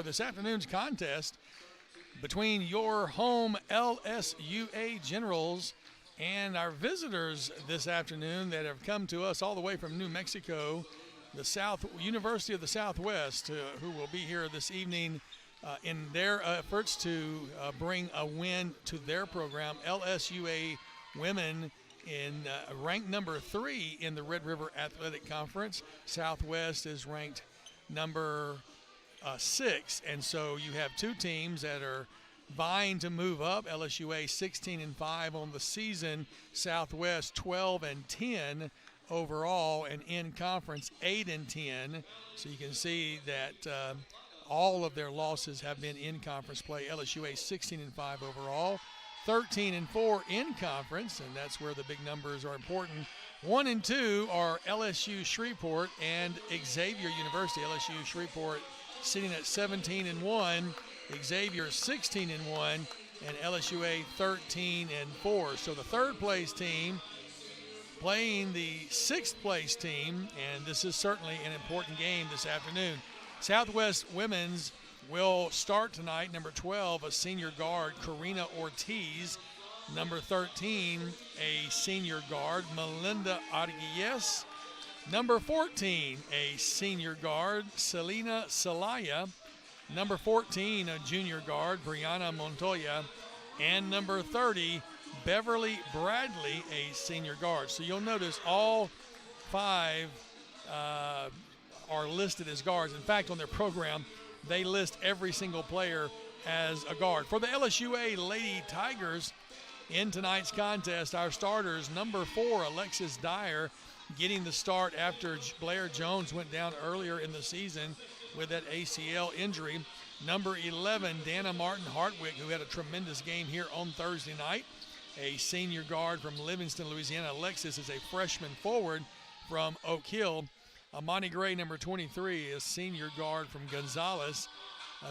this afternoon's contest between your home LSUA Generals and our visitors this afternoon that have come to us all the way from New Mexico, the University of the Southwest, who will be here this evening in their efforts to bring a win to their program. LSUA women in ranked number 3 in the Red River Athletic Conference. Southwest is ranked number 6, and so you have two teams that are vying to move up. LSUA 16-5 on the season, Southwest 12-10 overall, and in conference 8-10. So you can see that all of their losses have been in conference play. LSUA 16-5 overall, 13-4 in conference, and that's where the big numbers are important. 1 and 2 are LSU Shreveport and Xavier University. LSU Shreveport sitting at 17-1, Xavier 16-1, and LSUA 13-4. So the third place team playing the 6th place team, and this is certainly an important game this afternoon. Southwest women's will start tonight. Number 12, a senior guard, Karina Ortiz. Number 13, a senior guard, Melinda Arguelles. Number 14, a senior guard, Selena Celaya. Number 14, a junior guard, Brianna Montoya. And number 30, Beverly Bradley, a senior guard. So you'll notice all 5 are listed as guards. In fact, on their program, they list every single player as a guard. For the LSUA Lady Tigers, in tonight's contest, our starters, number 4, Alexis Dyer, getting the start after Blair Jones went down earlier in the season with that ACL injury. Number 11, Dana Martin Hartwick, who had a tremendous game here on Thursday night, a senior guard from Livingston, Louisiana. Alexis is a freshman forward from Oak Hill. Amani Gray, number 23, a senior guard from Gonzales.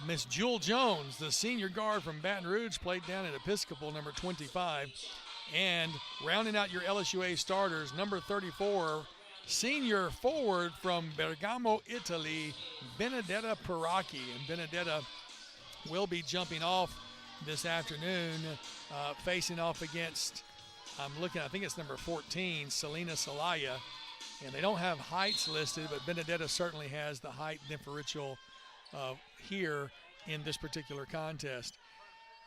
Miss Jewel Jones, the senior guard from Baton Rouge, played down at Episcopal, number 25. And rounding out your LSUA starters, number 34, senior forward from Bergamo, Italy, Benedetta Piracchi. And Benedetta will be jumping off this afternoon, facing off against, I think it's number 14, Selena Celaya. And they don't have heights listed, but Benedetta certainly has the height differential here in this particular contest.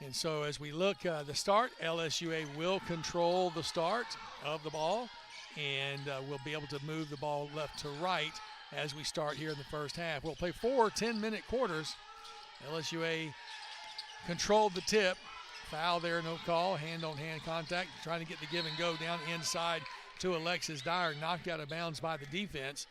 And so as we look the start, LSUA will control the start of the ball, and we'll be able to move the ball left to right as we start here in the first half. We'll play 4 10-minute quarters. LSUA controlled the tip. Foul there, no call. Hand-on-hand contact, trying to get the give and go down inside to Alexis Dyer, knocked out of bounds by the defense,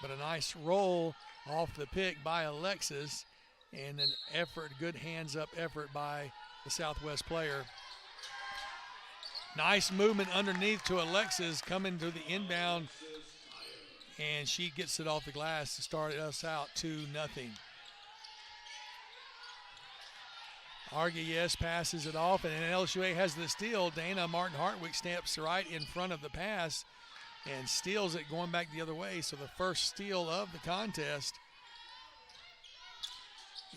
but a nice roll off the pick by Alexis, and an effort, good hands-up effort by the Southwest player. Nice movement underneath to Alexis, coming to the inbound, and she gets it off the glass to start us out 2-0. Arguelles passes it off, and LSUA has the steal. Dana Martin Hartwick steps right in front of the pass and steals it going back the other way. So the first steal of the contest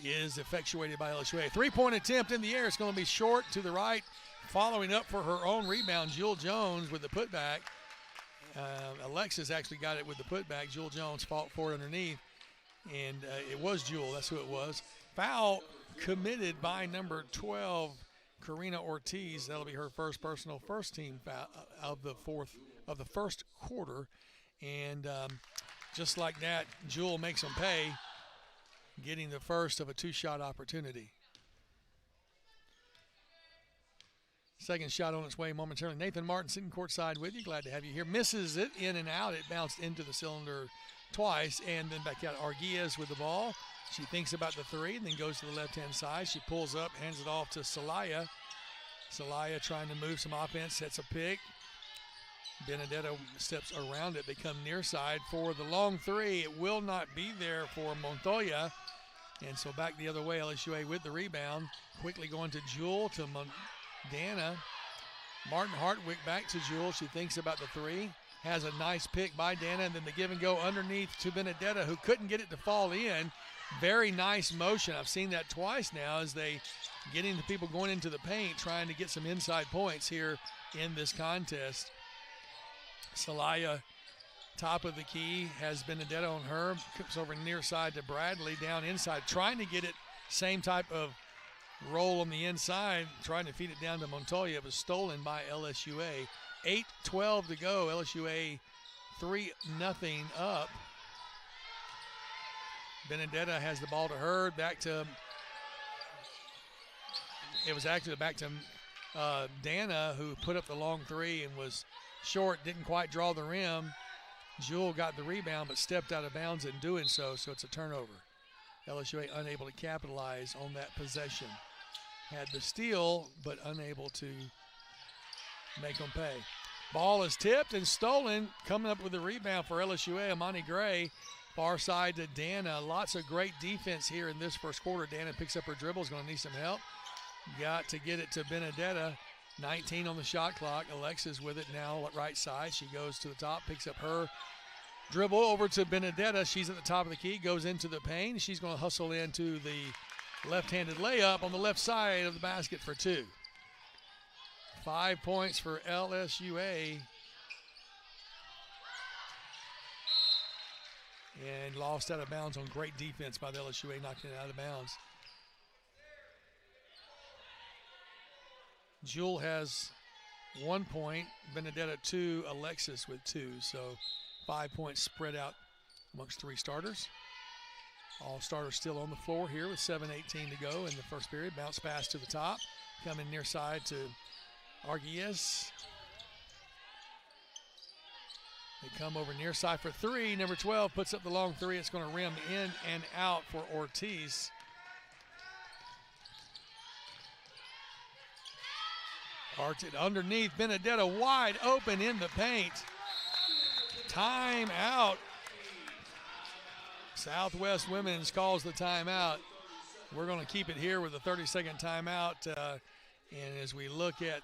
is effectuated by LSUA. 3-point attempt in the air. It's going to be short to the right. Following up for her own rebound, Jewel Jones with the putback. Alexis actually got it with the putback. Jewel Jones fought for it underneath, and it was Jewel. That's who it was. Foul committed by number 12, Karina Ortiz. That'll be her first personal first-team foul of the first quarter. And just like that, Jewel makes them pay, getting the first of a 2-shot opportunity. Second shot on its way momentarily. Nathan Martin sitting courtside with you. Glad to have you here. Misses it in and out. It bounced into the cylinder twice, and then back out. Arguelles with the ball. She thinks about the 3 and then goes to the left-hand side. She pulls up, hands it off to Celaya. Celaya trying to move some offense, sets a pick. Benedetta steps around it. They come near side for the long 3. It will not be there for Montoya. And so back the other way, LSUA with the rebound. Quickly going to Jewel, to Dana. Martin Hartwick back to Jewel. She thinks about the 3. Has a nice pick by Dana, and then the give and go underneath to Benedetta, who couldn't get it to fall in. very nice motion. I've seen that twice now as they getting the people going into the paint, trying to get some inside points here in this contest. Celaya, top of the key, has Benedetta on her. Comes over near side to Bradley, down inside, trying to get it. Same type of roll on the inside, trying to feed it down to Montoya. It was stolen by LSUA. 8:12 to go. LSUA 3-0 up. Benedetta has the ball to her. It was actually back to Dana, who put up the long three and was short, didn't quite draw the rim. Jewel got the rebound but stepped out of bounds in doing so, so it's a turnover. LSUA unable to capitalize on that possession. Had the steal, but unable to make them pay. Ball is tipped and stolen. Coming up with the rebound for LSUA, Amani Gray. Far side to Dana. Lots of great defense here in this first quarter. Dana picks up her dribble, is going to need some help. Got to get it to Benedetta. 19 on the shot clock. Alexis with it now, right side. She goes to the top, picks up her dribble over to Benedetta. She's at the top of the key, goes into the paint. She's going to hustle into the left-handed layup on the left side of the basket for two. 5 points for LSUA. And lost out of bounds on great defense by the LSUA, knocking it out of bounds. Jewel has 1 point, Benedetta 2, Alexis with 2. So 5 points spread out amongst three starters. All starters still on the floor here with 7:18 to go in the first period. Bounce pass to the top. Coming near side to Arguez. They come over near side for three. Number 12 puts up the long three. It's going to rim in and out for Ortiz. Arced underneath. Benedetta wide open in the paint. Timeout. Southwest Women's calls the timeout. We're going to keep it here with a 30-second timeout. And as we look at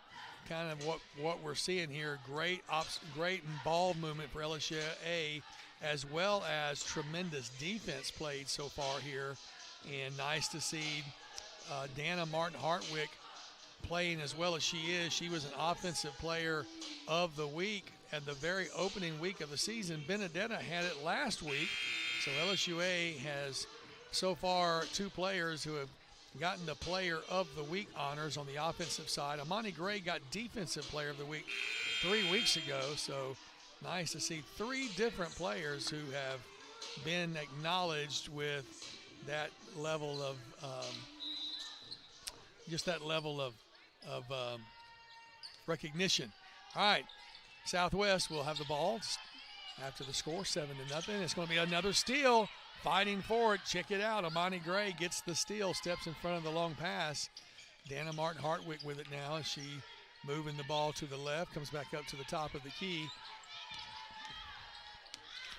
kind of what we're seeing here, great ball movement for LSUA, as well as tremendous defense played so far here. And nice to see Dana Martin-Hartwick playing as well as she is. She was an offensive player of the week at the very opening week of the season. Benedetta had it last week. So LSUA has so far two players who have gotten the Player of the Week honors on the offensive side. Amani Gray got Defensive Player of the Week 3 weeks ago. So nice to see three different players who have been acknowledged with that level of recognition. All right, Southwest will have the ball after the score, 7-0. It's going to be another steal. Fighting for it. Check it out. Amani Gray gets the steal, steps in front of the long pass. Dana Martin-Hartwick with it now as she moving the ball to the left, comes back up to the top of the key.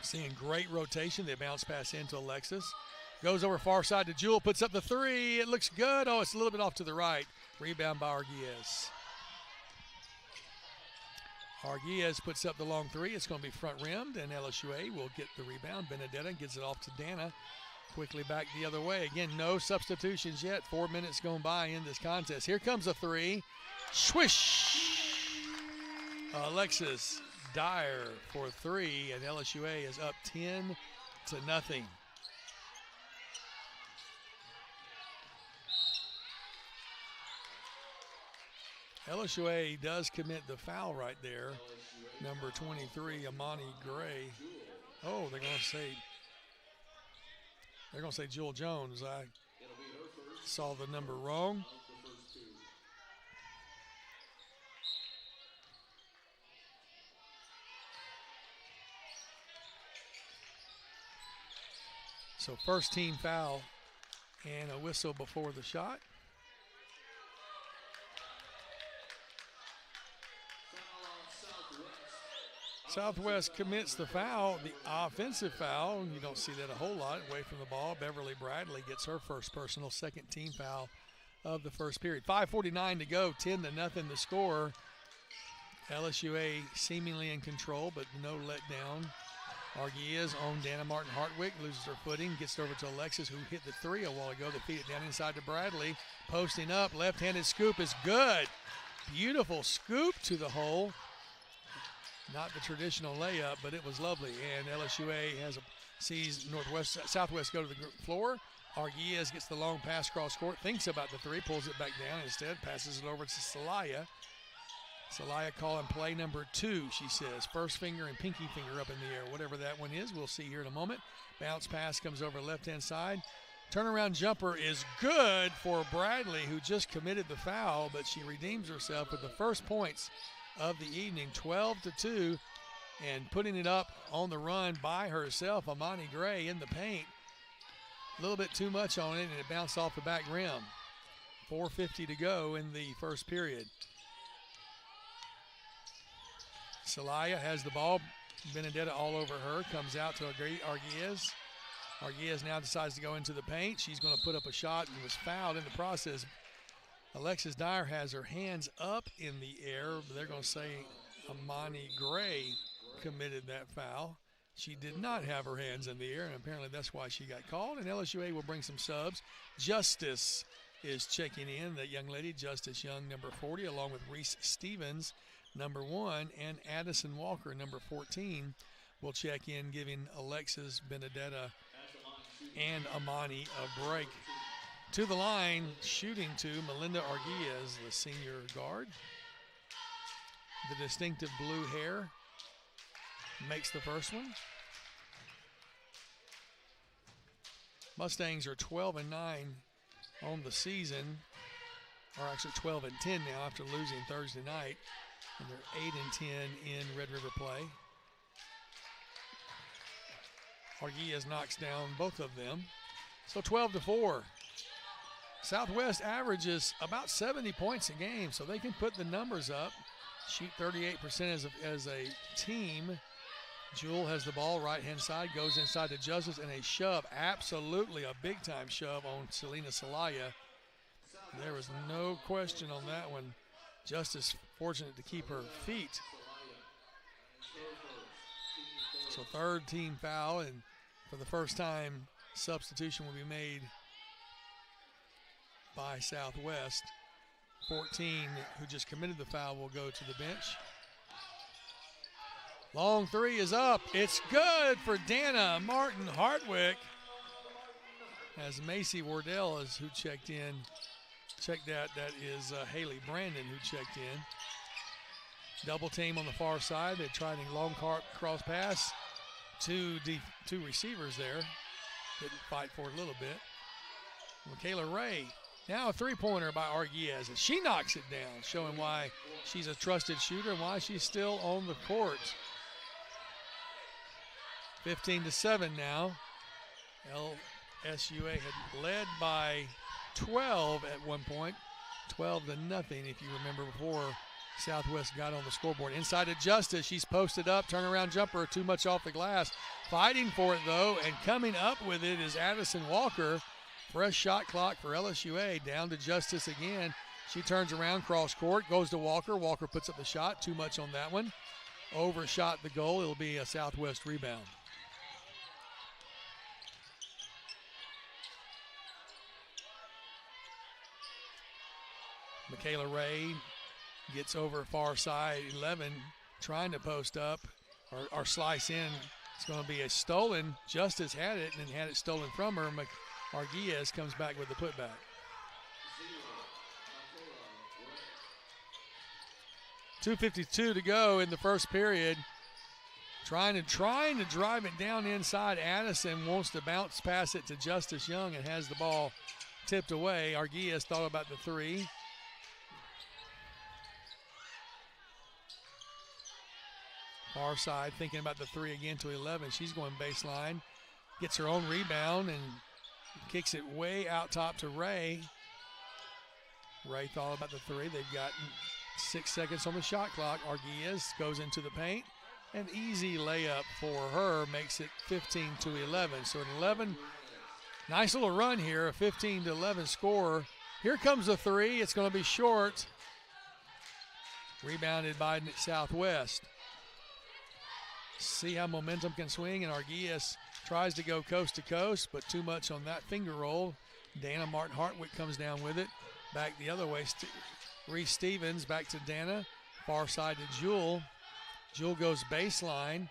Seeing great rotation. They bounce pass into Alexis. Goes over far side to Jewel, puts up the three. It looks good. Oh, it's a little bit off to the right. Rebound by Arguez. Arguez puts up the long three. It's going to be front rimmed, and LSUA will get the rebound. Benedetta gets it off to Dana. Quickly back the other way. Again, no substitutions yet. 4 minutes going by in this contest. Here comes a three. Swish! Alexis Dyer for three, and LSUA is up 10-0. LSUA does commit the foul right there. Number 23, Amani Gray. Oh, they're going to say Jewel Jones. I saw the number wrong. So first team foul and a whistle before the shot. Southwest commits the foul, the offensive foul. You don't see that a whole lot away from the ball. Beverly Bradley gets her first personal, second team foul of the first period. 5:49 to go, 10-0 the score. LSUA seemingly in control, but no letdown. Arguez on Dana Martin Hartwick, loses her footing, gets it over to Alexis, who hit the three a while ago. They feed it down inside to Bradley. Posting up, left-handed scoop is good. Beautiful scoop to the hole. Not the traditional layup, but it was lovely. And LSUA sees Southwest go to the floor. Arguez gets the long pass cross court, thinks about the three, pulls it back down. Instead, passes it over to Celaya. Celaya calling play number 2, she says. First finger and pinky finger up in the air. Whatever that one is, we'll see here in a moment. Bounce pass comes over left-hand side. Turnaround jumper is good for Bradley, who just committed the foul, but she redeems herself with the first points of the evening, 12-2, and putting it up on the run by herself, Amani Gray in the paint. A little bit too much on it, and it bounced off the back rim. 4:50 to go in the first period. Celaya has the ball. Benedetta all over her. Comes out to Arguez. Arguez now decides to go into the paint. She's going to put up a shot and was fouled in the process. Alexis Dyer has her hands up in the air. But they're going to say Amani Gray committed that foul. She did not have her hands in the air, and apparently that's why she got called. And LSUA will bring some subs. Justice is checking in, that young lady, Justice Young, number 40, along with Reese Stevens, number 1, and Addison Walker, number 14, will check in, giving Alexis, Benedetta, and Amani a break. To the line, shooting to Melinda Arguez, the senior guard. The distinctive blue hair makes the first one. Mustangs are 12-9 on the season, or actually 12-10 now after losing Thursday night. And they're 8-10 in Red River play. Arguez knocks down both of them. So 12-4. Southwest averages about 70 points a game, so they can put the numbers up. Shoot 38% as a team. Jewel has the ball, right-hand side, goes inside to Justice, and a shove, absolutely a big-time shove on Selena Celaya. There was no question on that one. Justice fortunate to keep her feet. So third team foul, and for the first time, substitution will be made by Southwest. 14, who just committed the foul, will go to the bench. Long three is up. It's good for Dana Martin Hartwick. As Macy Wardell is who checked in. Checked out, that is Haley Brandon who checked in. Double team on the far side. They tried a long cross pass. Two receivers there. Didn't fight for it a little bit. Michaela Ray. Now a three-pointer by Arguez, and she knocks it down, showing why she's a trusted shooter and why she's still on the court. 15-7 now. LSUA had led by 12 at one point, 12-0 if you remember before Southwest got on the scoreboard. Inside to Justice, she's posted up, turnaround jumper, too much off the glass. Fighting for it though, and coming up with it is Addison Walker. Fresh shot clock for LSUA, down to Justice again. She turns around, cross court, goes to Walker. Walker puts up the shot, too much on that one. Overshot the goal, it'll be a Southwest rebound. Michaela Ray gets over far side, 11, trying to post up or slice in. It's going to be a stolen. Justice had it and had it stolen from her. Arguez comes back with the putback. .252 to go in the first period. Trying to drive it down inside. Addison wants to bounce pass it to Justice Young and has the ball tipped away. Arguez thought about the three. Far side, thinking about the three again to 11. She's going baseline. Gets her own rebound and kicks it way out top to Ray. Ray thought about the three. They've got 6 seconds on the shot clock. Arguez goes into the paint. An easy layup for her makes it 15-11. So an 11, nice little run here, a 15-11 score. Here comes the three. It's going to be short. Rebounded by Southwest. See how momentum can swing, and Arguillas tries to go coast to coast, but too much on that finger roll. Dana Martin Hartwick comes down with it. Back the other way, Reese Stevens back to Dana. Far side to Jewel. Jewel goes baseline,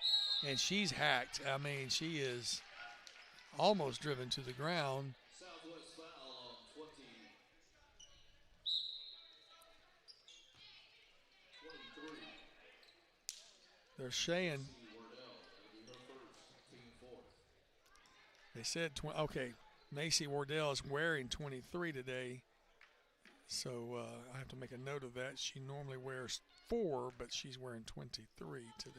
and she's hacked. I mean, she is almost driven to the ground. They're saying, they said, okay, Macy Wardell is wearing 23 today. So I have to make a note of that. She normally wears 4, but she's wearing 23 today.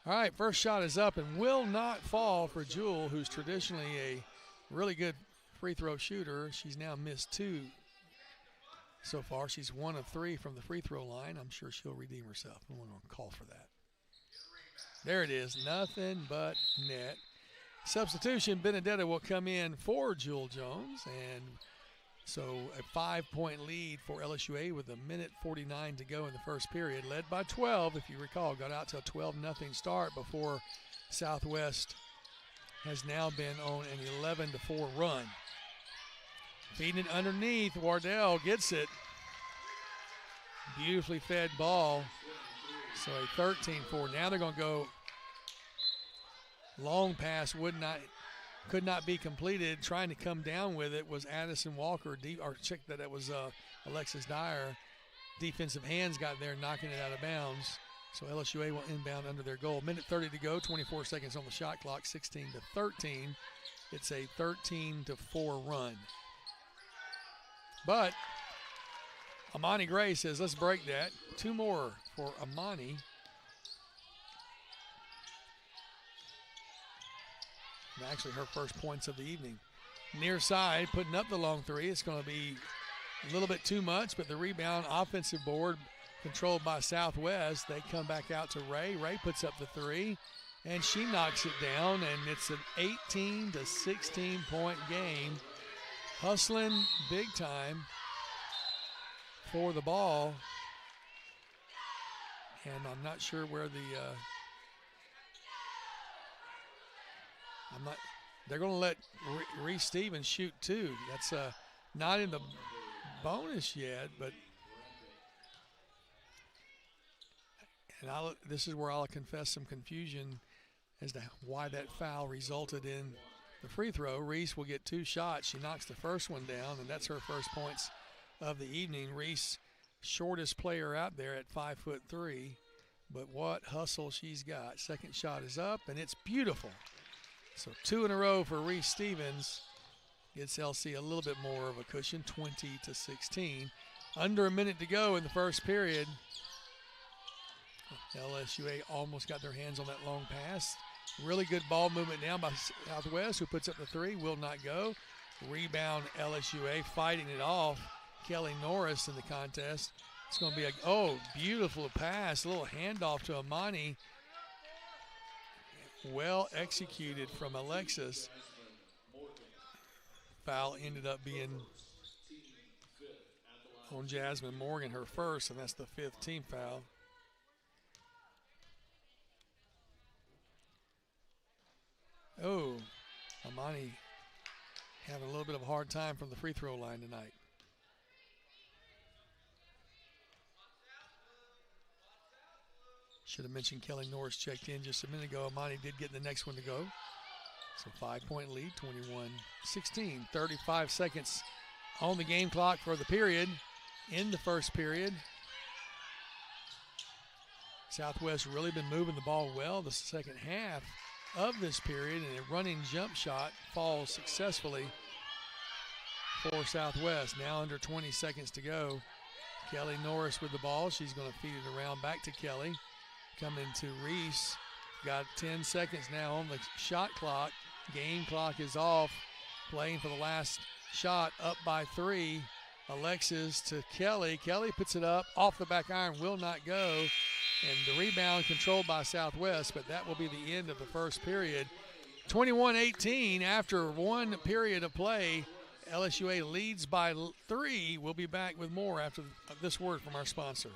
All right, first shot is up and will not fall for Jewel, who's traditionally a really good free throw shooter. She's now missed 2 so far. She's 1 of 3 from the free throw line. I'm sure she'll redeem herself. I'm going to call for that. There it is, nothing but net. Substitution, Benedetta will come in for Jewel Jones, and so a 5-point lead for LSUA with 1:49 to go in the first period, led by 12, if you recall, got out to a 12-0 start before Southwest has now been on an 11-4 run. Feeding it underneath, Wardell gets it. Beautifully fed ball, so a 13-4. Now they're going to go. Long pass could not be completed. Trying to come down with it was Addison Walker. Or check that was Alexis Dyer. Defensive hands got there, knocking it out of bounds. So LSUA will inbound under their goal. 1:30 to go, 24 seconds on the shot clock, 16-13. It's a 13-4 run. But Amani Gray says, let's break that. 2 more for Amani. Actually, her first points of the evening. Near side, putting up the long 3. It's going to be a little bit too much, but the rebound, offensive board controlled by Southwest. They come back out to Ray. Ray puts up the 3, and she knocks it down, and it's an 18-16 point game. Hustling big time for the ball. And I'm not sure where they're going to let Reese Stevens shoot 2. That's not in the bonus yet, but this is where I'll confess some confusion as to why that foul resulted in the free throw. Reese will get 2 shots. She knocks the first one down, and that's her first points of the evening. Reese, shortest player out there at 5'3", but what hustle she's got. Second shot is up, and it's beautiful. So 2 in a row for Reese Stevens. Gets LC a little bit more of a cushion, 20-16. Under a minute to go in the first period. LSUA almost got their hands on that long pass. Really good ball movement now by Southwest, who puts up the 3, will not go. Rebound LSUA, fighting it off. Kelly Norris in the contest. It's going to be beautiful pass, a little handoff to Amani. Well executed from Alexis. Foul ended up being on Jasmine Morgan, her first, and that's the 5th team foul. Oh, Amani having a little bit of a hard time from the free throw line tonight. Should have mentioned Kelly Norris checked in just a minute ago. Amani did get the next one to go. So 5-point lead, 21-16. 35 seconds on the game clock for the period. In the first period, Southwest really been moving the ball well the second half of this period, and a running jump shot falls successfully for Southwest. Now under 20 seconds to go. Kelly Norris with the ball. She's going to feed it around back to Kelly. Coming to Reese. Got 10 seconds now on the shot clock. Game clock is off. Playing for the last shot, up by 3. Alexis to Kelly. Kelly puts it up off the back iron, will not go. And the rebound controlled by Southwest, but that will be the end of the first period. 21-18 after 1 period of play. LSUA leads by 3. We'll be back with more after this word from our sponsor.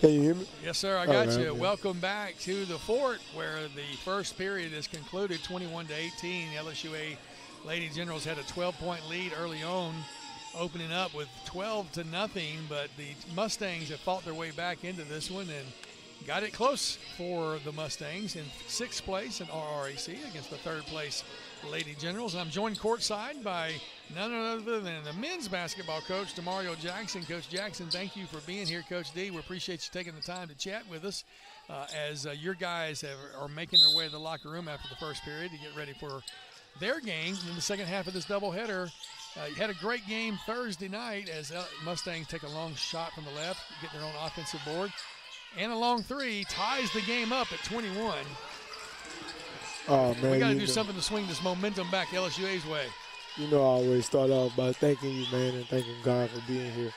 Can you hear me? Yes, sir. I got you. Yeah. Welcome back to the fort, where the first period is concluded 21-18. LSUA Lady Generals had a 12-point lead early on, opening up with 12-0. But the Mustangs have fought their way back into this one and got it close for the Mustangs in 6th place in RRAC against the 3rd place Lady Generals. And I'm joined courtside by none other than the men's basketball coach, DeMario Jackson. Coach Jackson, thank you for being here. Coach D, we appreciate you taking the time to chat with us as your guys are making their way to the locker room after the first period to get ready for their game in the second half of this doubleheader. You had a great game Thursday night as Mustangs take a long shot from the left, get their own offensive board. And a long three ties the game up at 21. Oh, man. We got to do something to swing this momentum back LSUA's way. You know, I always start off by thanking you, man, and thanking God for being here.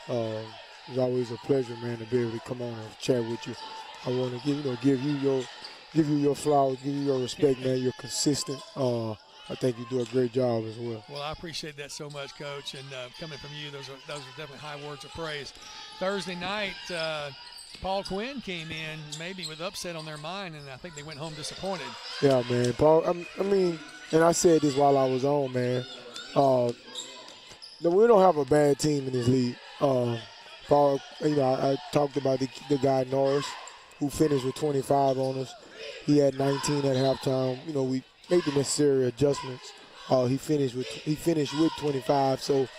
It's always a pleasure, man, to be able to come on and chat with you. I want to give you your flowers, give you your respect, man. You're consistent. I think you do a great job as well. Well, I appreciate that so much, Coach. And coming from you, those are definitely high words of praise. Thursday night, Paul Quinn came in maybe with upset on their mind, and I think they went home disappointed. Yeah, man. Paul, I mean, and I said this while I was on, man. We don't have a bad team in this league. Paul, I talked about the guy Norris, who finished with 25 on us. He had 19 at halftime. We made the necessary adjustments. He finished with 25, so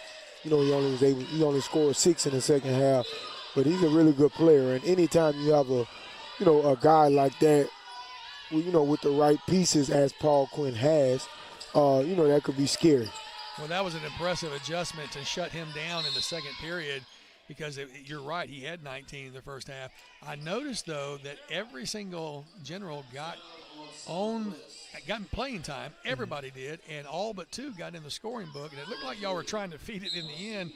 he only scored 6 in the second half. But he's a really good player, and anytime you have a guy like that, with the right pieces as Paul Quinn has, that could be scary. Well, that was an impressive adjustment to shut him down in the second period because you're right, he had 19 in the first half. I noticed, though, that every single General got playing time. Everybody did, and all but 2 got in the scoring book, and it looked like y'all were trying to feed it in the end.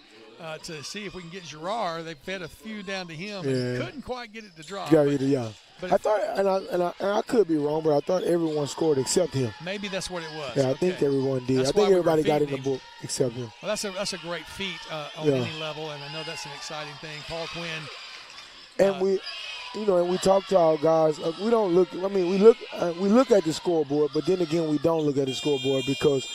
To see if we can get Girard. They fed a few down to him and couldn't quite get it to drop. Yeah. But I thought, and I could be wrong, but I thought everyone scored except him. Maybe that's what it was. Yeah, I think everyone did. I think everybody got in the book except him. Well, that's a great feat on any level, and I know that's an exciting thing. Paul Quinn. And we talk to our guys. We don't look. I mean, we look at the scoreboard, but then again, we don't look at the scoreboard because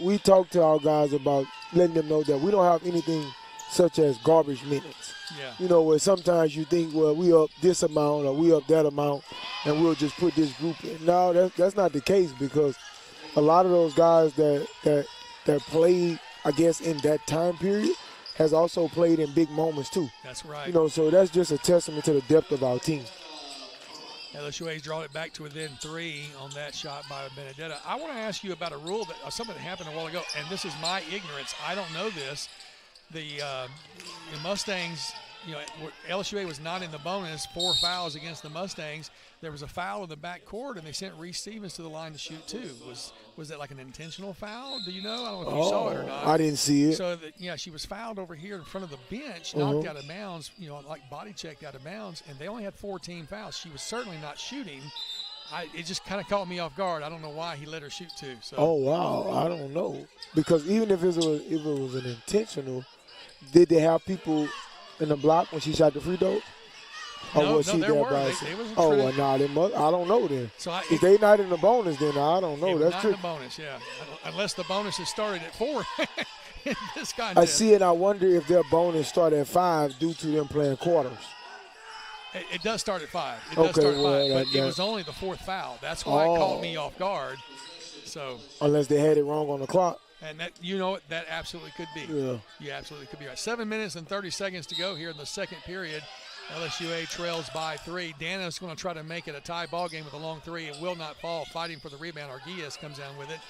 we talk to our guys about letting them know that we don't have anything such as garbage minutes. Yeah. Where sometimes you think, well, we up this amount or we up that amount, and we'll just put this group in. No, that's not the case because a lot of those guys that played, I guess, in that time period has also played in big moments too. That's right. So that's just a testament to the depth of our team. LSUA's drawn it back to within 3 on that shot by Benedetta. I want to ask you about a rule something that happened a while ago, and this is my ignorance. I don't know this. The Mustangs, LSUA was not in the bonus. 4 fouls against the Mustangs. There was a foul in the backcourt, and they sent Reese Stevens to the line to shoot 2. Was that like an intentional foul? Do you know? I don't know if you saw it or not. I didn't see it. So she was fouled over here in front of the bench, knocked out of bounds, like body checked out of bounds, and they only had 4 team fouls. She was certainly not shooting. It just kind of caught me off guard. I don't know why he let her shoot 2. So. Oh, wow. I don't know. Because even if it was an intentional, did they have people in the block when she shot the free throw? No, there were. They well, nah, they must. I don't know then. So if they not in the bonus, then I don't know. That's not true. In the bonus, yeah. Unless the bonus has started at 4 in this contest. I see it. I wonder if their bonus started at 5 due to them playing quarters. It does start at 5. It does start at 5, but it was only the 4th foul. That's why it caught me off guard. So unless they had it wrong on the clock. And that that absolutely could be. Yeah. You absolutely could be right. 7 minutes and 30 seconds to go here in the second period. LSUA trails by 3. Dana's going to try to make it a tie ball game with a long 3. It will not fall. Fighting for the rebound. Arguillas comes down with it.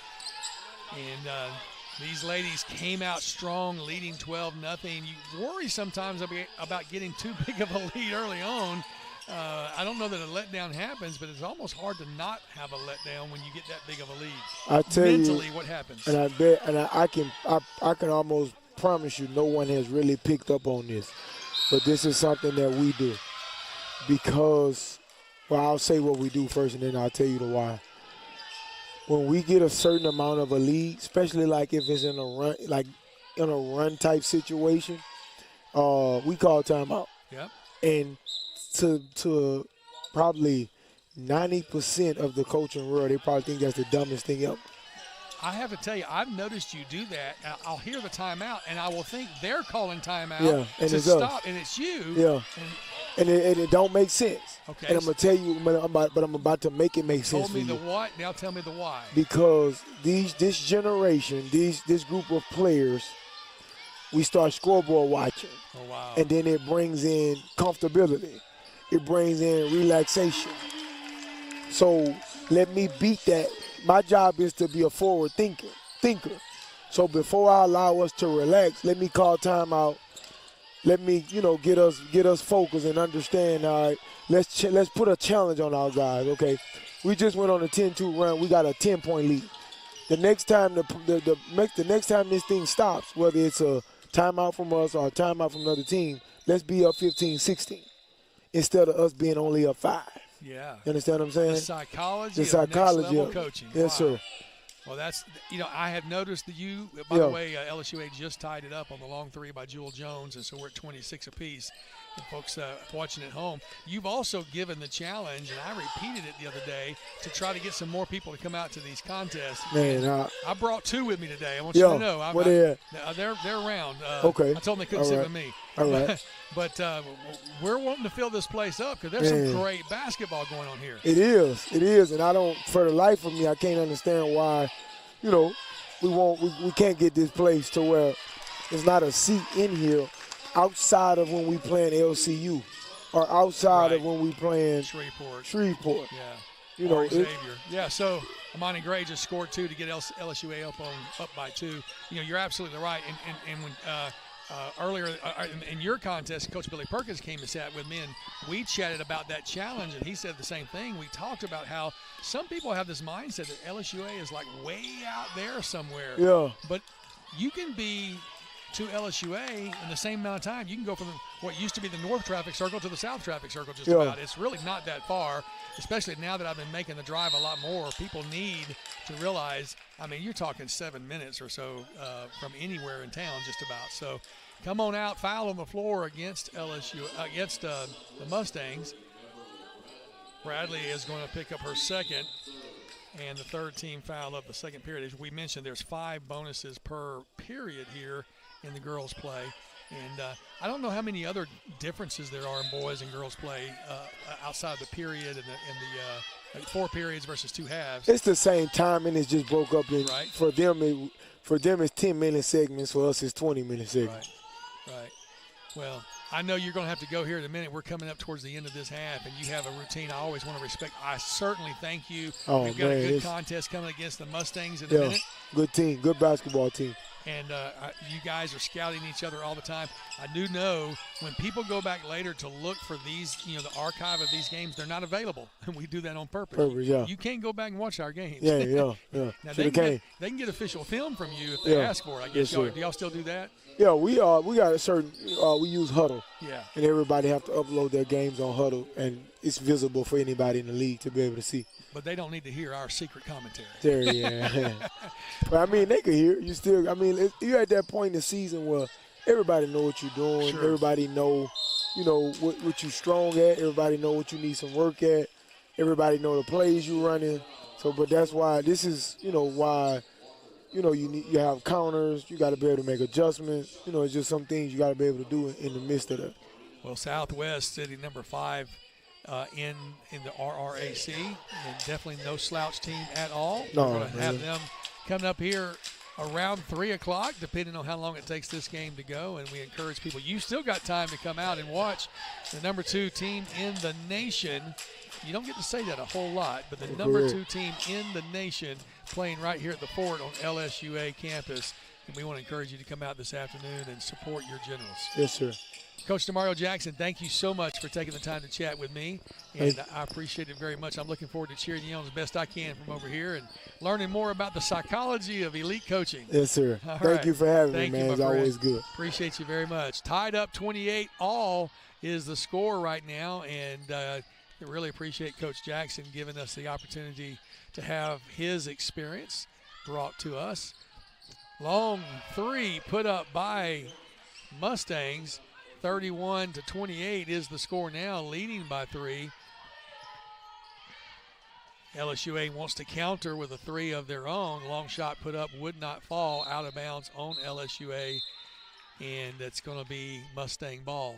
And these ladies came out strong, leading 12-0. You worry sometimes about getting too big of a lead early on. I don't know that a letdown happens, but it's almost hard to not have a letdown when you get that big of a lead. I tell mentally, you, what happens? And I bet, and I can almost promise you, no one has really picked up on this. But this is something that we do because, well, I'll say what we do first, and then I'll tell you the why. When we get a certain amount of a lead, especially like if it's in a run, like in a run type situation, we call timeout. Yep. And to probably 90% of the coaching world, they probably think that's the dumbest thing ever. I have to tell you, I've noticed you do that. I'll hear the timeout, and I will think they're calling timeout and to it's stop, us. and it's you. Yeah. And it don't make sense. Okay. And I'm going to tell you, I'm about to make it make sense for you. Told me the what, now tell me the why. Because this generation, this group of players, we start scoreboard watching. Oh, wow. And then it brings in comfortability. It brings in relaxation. So let me beat that. My job is to be a forward thinker. So before I allow us to relax, let me call timeout. Let me, get us focused and understand. All right, let's put a challenge on our guys. Okay, we just went on a 10-2 run. We got a 10-point lead. The next time the next time this thing stops, whether it's a timeout from us or a timeout from another team, let's be up 15-16 instead of us being only up 5. Yeah. You understand what I'm saying? The psychology The psychology of next level of coaching. Yes, Wow. sir. Well, that's, I have noticed that you, by the way, LSUA just tied it up on the long three by Jewel Jones, and so we're at 26 apiece. And folks watching at home, you've also given the challenge, and I repeated it the other day, to try to get some more people to come out to these contests. Man, I brought 2 with me today. I want you to know. Where they at? They're around. Okay. I told them they couldn't sit with me. All right. But we're wanting to fill this place up because there's some great basketball going on here. It is, and I don't. For the life of me, I can't understand why. We can't get this place to where there's not a seat in here outside of when we playing LCU or outside of when we playing Shreveport. Yeah. Or Xavier. Yeah. So Amani Gray just scored 2 to get LSUA up by 2. You're absolutely right. And when earlier in your contest, Coach Billy Perkins came and sat with me, and we chatted about that challenge, and he said the same thing. We talked about how some people have this mindset that LSUA is like way out there somewhere. Yeah. But you can be to LSUA in the same amount of time. You can go from what used to be the north traffic circle to the south traffic circle just about. It's really not that far, especially now that I've been making the drive a lot more. People need to realize, you're talking 7 minutes or so from anywhere in town just about. So come on out, foul on the floor against LSU, against the Mustangs. Bradley is going to pick up her second, and the third team foul of the second period. As we mentioned, there's 5 bonuses per period here in the girls' play. And I don't know how many other differences there are in boys and girls' play outside the period and the 4 periods versus 2 halves. It's the same time, and it's just broke up in. Right. For them, it's 10-minute segments. For us, it's 20-minute segments. Right. Well, I know you're going to have to go here in a minute. We're coming up towards the end of this half, and you have a routine I always want to respect. I certainly thank you. We've got a good contest coming against the Mustangs in a minute. Good team, good basketball team. And you guys are scouting each other all the time. I do know when people go back later to look for these, the archive of these games, they're not available. And we do that on purpose. You can't go back and watch our games. Yeah. Now, they can get official film from you if they ask for it. I guess do y'all still do that? Yeah, we got a certain we use Huddle. Yeah. And everybody have to upload their games on Huddle, and it's visible for anybody in the league to be able to see. But they don't need to hear our secret commentary. Yeah. But they can hear. You still. You're at that point in the season where everybody know what you're doing. Sure. Everybody know, what you're strong at. Everybody know what you need some work at. Everybody know the plays you're running. So, but that's why this is, why. You have counters. You got to be able to make adjustments. It's just some things you got to be able to do in the midst of that. Well, Southwest sitting number 5 in the RRAC, and definitely no slouch team at all. No, we're going to have them coming up here around 3 o'clock, depending on how long it takes this game to go. And we encourage people, you still got time to come out and watch the number 2 team in the nation. You don't get to say that a whole lot, but the number 2 team in the nation playing right here at the Fort on LSUA campus. And we want to encourage you to come out this afternoon and support your Generals. Yes, sir. Coach Demario Jackson, thank you so much for taking the time to chat with me, and I appreciate it very much. I'm looking forward to cheering you on as best I can from over here and learning more about the psychology of elite coaching. Yes, sir. Thank you for having me, man. It's always good. Appreciate you very much. Tied up 28-all is the score right now, and I really appreciate Coach Jackson giving us the opportunity to have his experience brought to us. Long 3 put up by Mustangs. 31-28 is the score now, leading by 3. LSUA wants to counter with a 3 of their own. Long shot put up, would not fall, out of bounds on LSUA, and it's going to be Mustang ball.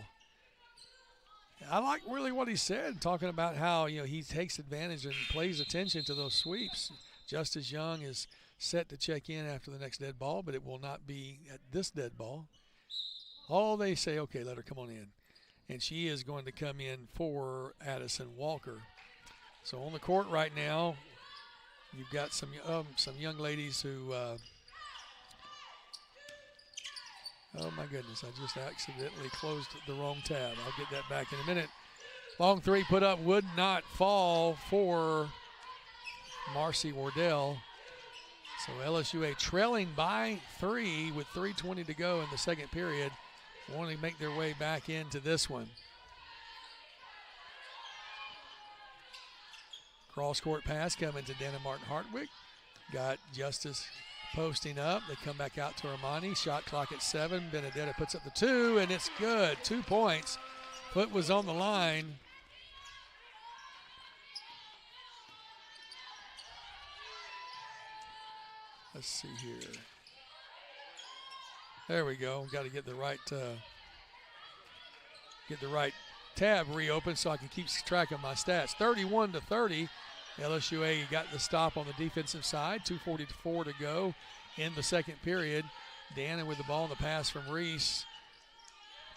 I like really what he said, talking about how, he takes advantage and pays attention to those sweeps. Justice Young is set to check in after the next dead ball, but it will not be at this dead ball. All they say, okay, let her come on in. And she is going to come in for Addison Walker. So on the court right now, you've got some young ladies who, oh my goodness, I just accidentally closed the wrong tab. I'll get that back in a minute. Long 3 put up, would not fall for Marcy Wardell. So LSUA trailing by 3 with 3:20 to go in the second period, wanting to make their way back into this one. Cross-court pass coming to Dana Martin Hartwick. Got Justice posting up. They come back out to Armani. Shot clock at 7. Benedetta puts up the 2, and it's good. 2 points. Foot was on the line. Let's see here. There we go. Got to get the right tab reopened so I can keep track of my stats. 31-30. LSUA got the stop on the defensive side. 2:44 to go in the second period. Dana with the ball and the pass from Reese.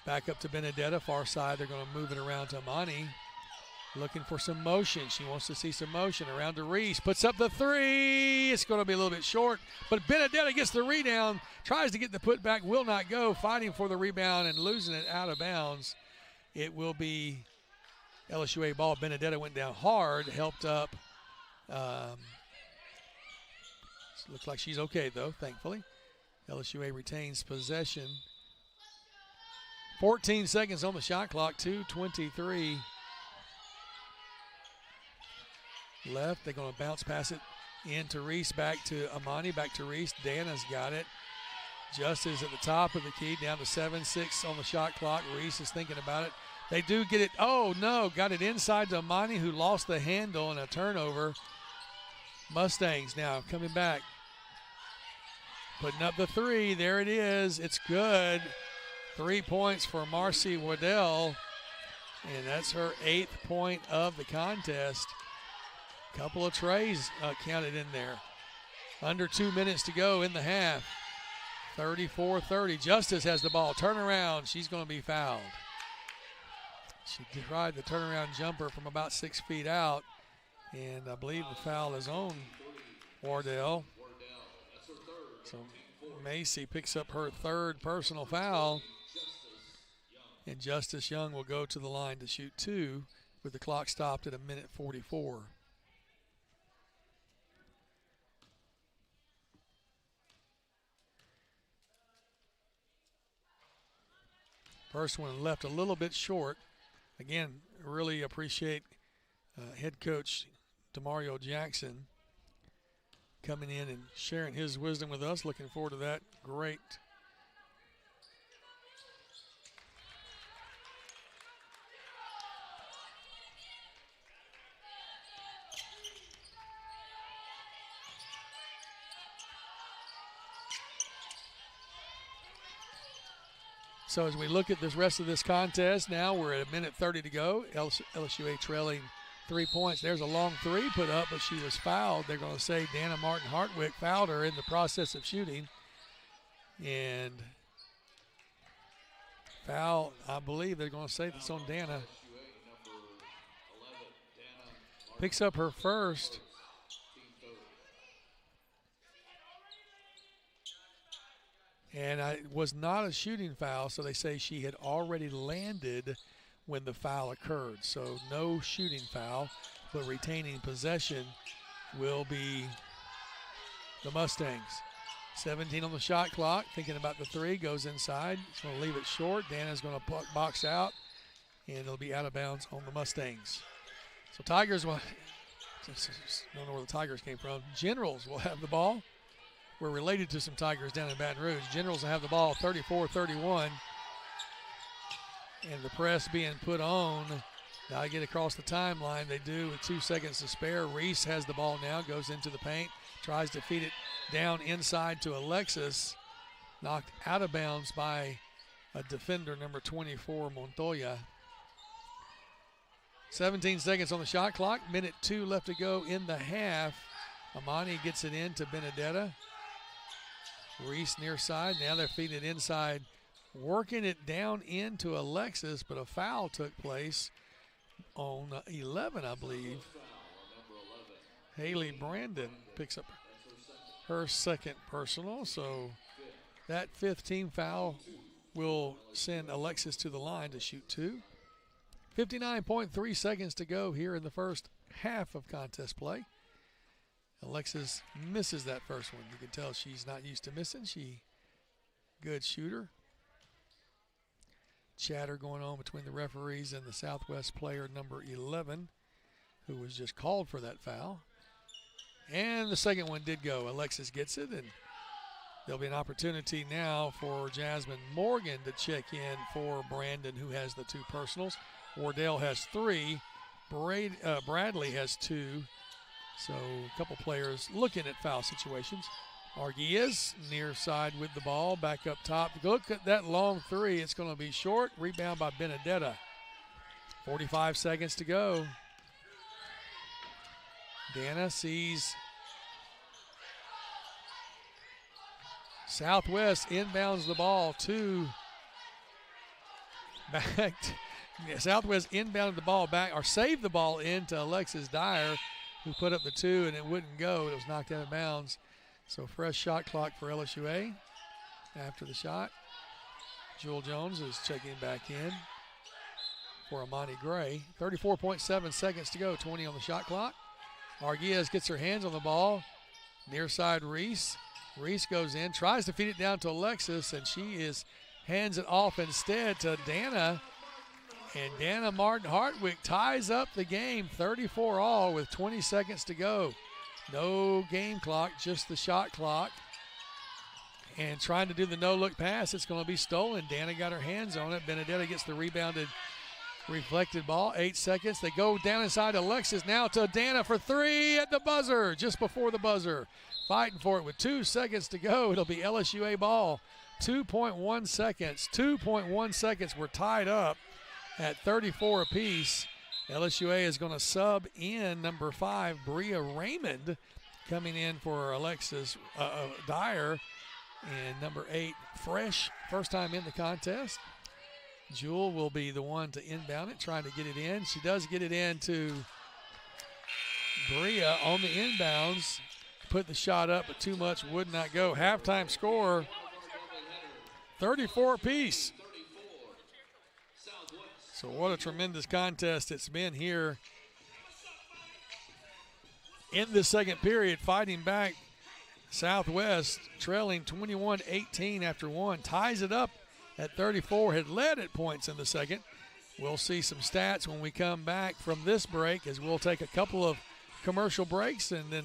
Back up to Benedetta, far side. They're going to move it around to Amani. Looking for some motion. She wants to see some motion. Around to Reese. Puts up the 3. It's going to be a little bit short. But Benedetta gets the rebound. Tries to get the putback. Will not go. Fighting for the rebound and losing it out of bounds. It will be LSUA ball. Benedetta went down hard. Helped up. Looks like she's okay, though, thankfully. LSUA retains possession. 14 seconds on the shot clock. 2:23 left. They're going to bounce pass it into Reese, back to Amani, back to Reese. Dana's got it. Justice at the top of the key, down to 7-6 on the shot clock. Reese is thinking about it. They do get it. Oh, no, got it inside to Amani, who lost the handle, and a turnover. Mustangs now coming back. Putting up the 3. There it is. It's good. 3 points for Marcy Waddell, and that's her 8th point of the contest. Couple of trays counted in there. Under 2 minutes to go in the half. 34-30. Justice has the ball. Turnaround. She's going to be fouled. She tried the turnaround jumper from about 6 feet out, and I believe the foul is on Wardell. So Macy picks up her 3rd personal foul, and Justice Young will go to the line to shoot 2 with the clock stopped at 1:44. First one left a little bit short. Again, really appreciate head coach DeMario Jackson coming in and sharing his wisdom with us. Looking forward to that. Great. So as we look at this rest of this contest, now we're at 1:30 to go. LSUA trailing 3 points. There's a long 3 put up, but she was fouled. They're going to say Dana Martin Hartwick fouled her in the process of shooting. And foul, I believe they're going to say that's on Dana. Picks up her first. And it was not a shooting foul, so they say she had already landed when the foul occurred. So no shooting foul, but retaining possession will be the Mustangs. 17 on the shot clock, thinking about the 3, goes inside. It's going to leave it short. Dana's going to box out, and it'll be out of bounds on the Mustangs. So Tigers will, don't know where the Tigers came from. Generals will have the ball. We're related to some Tigers down in Baton Rouge. Generals will have the ball, 34-31. and the press being put on. Now I get across the timeline. They do with 2 seconds to spare. Reese has the ball now, goes into the paint, tries to feed it down inside to Alexis. Knocked out of bounds by a defender, number 24, Montoya. 17 seconds on the shot clock. Minute 2 left to go in the half. Amani gets it in to Benedetta. Reese near side. Now they're feeding it inside, working it down into Alexis, but a foul took place on 11, I believe. Haley Brandon picks up her second personal, so that 5th team foul will send Alexis to the line to shoot 2. 59.3 seconds to go here in the first half of contest play. Alexis misses that first one. You can tell she's not used to missing. Good shooter. Chatter going on between the referees and the Southwest player number 11, who was just called for that foul. And the second one did go. Alexis gets it, and there'll be an opportunity now for Jasmine Morgan to check in for Brandon, who has the 2 personals. Wardell has 3. Bradley has 2. So a couple players looking at foul situations. Arguez near side with the ball, back up top. Look at that long 3. It's going to be short. Rebound by Benedetta. 45 seconds to go. Dana sees Southwest inbounds the ball to back. Southwest inbounded the ball back, or saved the ball into Alexis Dyer, who put up the 2, and it wouldn't go. It was knocked out of bounds. So fresh shot clock for LSUA after the shot. Jewel Jones is checking back in for Amani Gray. 34.7 seconds to go, 20 on the shot clock. Arguez gets her hands on the ball. Near side Reese. Reese goes in, tries to feed it down to Alexis, and she hands it off instead to Dana. And Dana Martin Hartwick ties up the game, 34 all with 20 seconds to go. No game clock, just the shot clock. And trying to do the no-look pass, it's going to be stolen. Dana got her hands on it. Benedetta gets the rebounded, reflected ball. 8 seconds. They go down inside Alexis now to Dana for 3 at the buzzer, just before the buzzer. Fighting for it with 2 seconds to go. It'll be LSUA ball. 2.1 seconds. 2.1 seconds. We're tied up at 34 apiece. LSUA is going to sub in number 5, Bria Raymond, coming in for Alexis Dyer. And number 8, Fresh, first time in the contest. Jewel will be the one to inbound it, trying to get it in. She does get it in to Bria on the inbounds. Put the shot up, but too much would not go. Halftime score, 34 apiece. So what a tremendous contest it's been here in the second period, fighting back. Southwest trailing 21-18 after 1, ties it up at 34, had led at points in the second. We'll see some stats when we come back from this break, as we'll take a couple of commercial breaks and then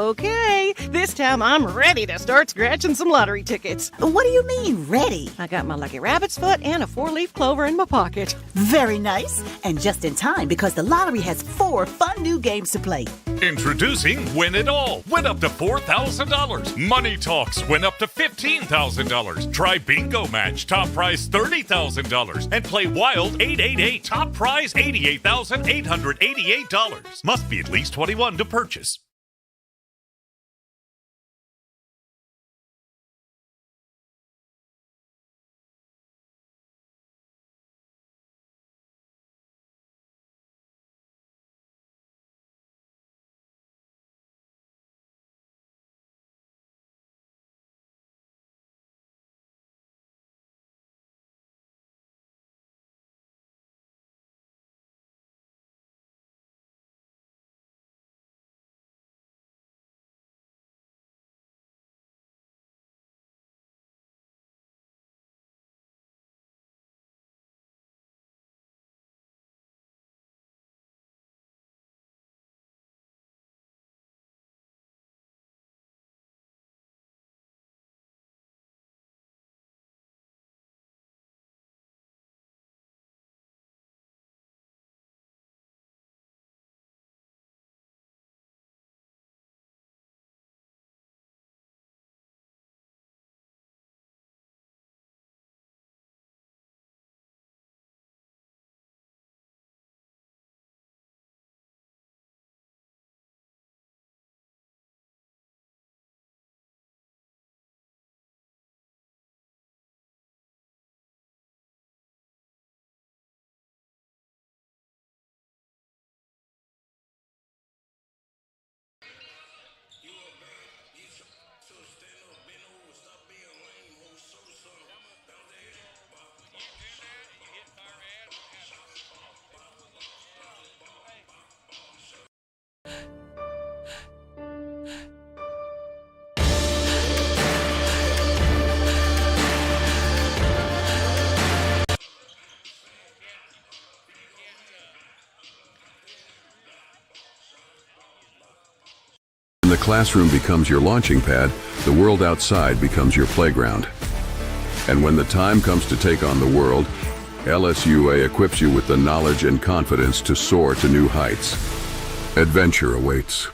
Okay, this time I'm ready to start scratching some lottery tickets. What do you mean, ready? I got my lucky rabbit's foot and a 4-leaf clover in my pocket. Very nice. And just in time because the lottery has 4 fun new games to play. Introducing Win It All. Win up to $4,000. Money Talks. Win up to $15,000. Try Bingo Match. Top prize $30,000. And play Wild 888. Top prize $88,888. Must be at least 21 to purchase. When the classroom becomes your launching pad, the world outside becomes your playground. And when the time comes to take on the world, LSUA equips you with the knowledge and confidence to soar to new heights. Adventure awaits.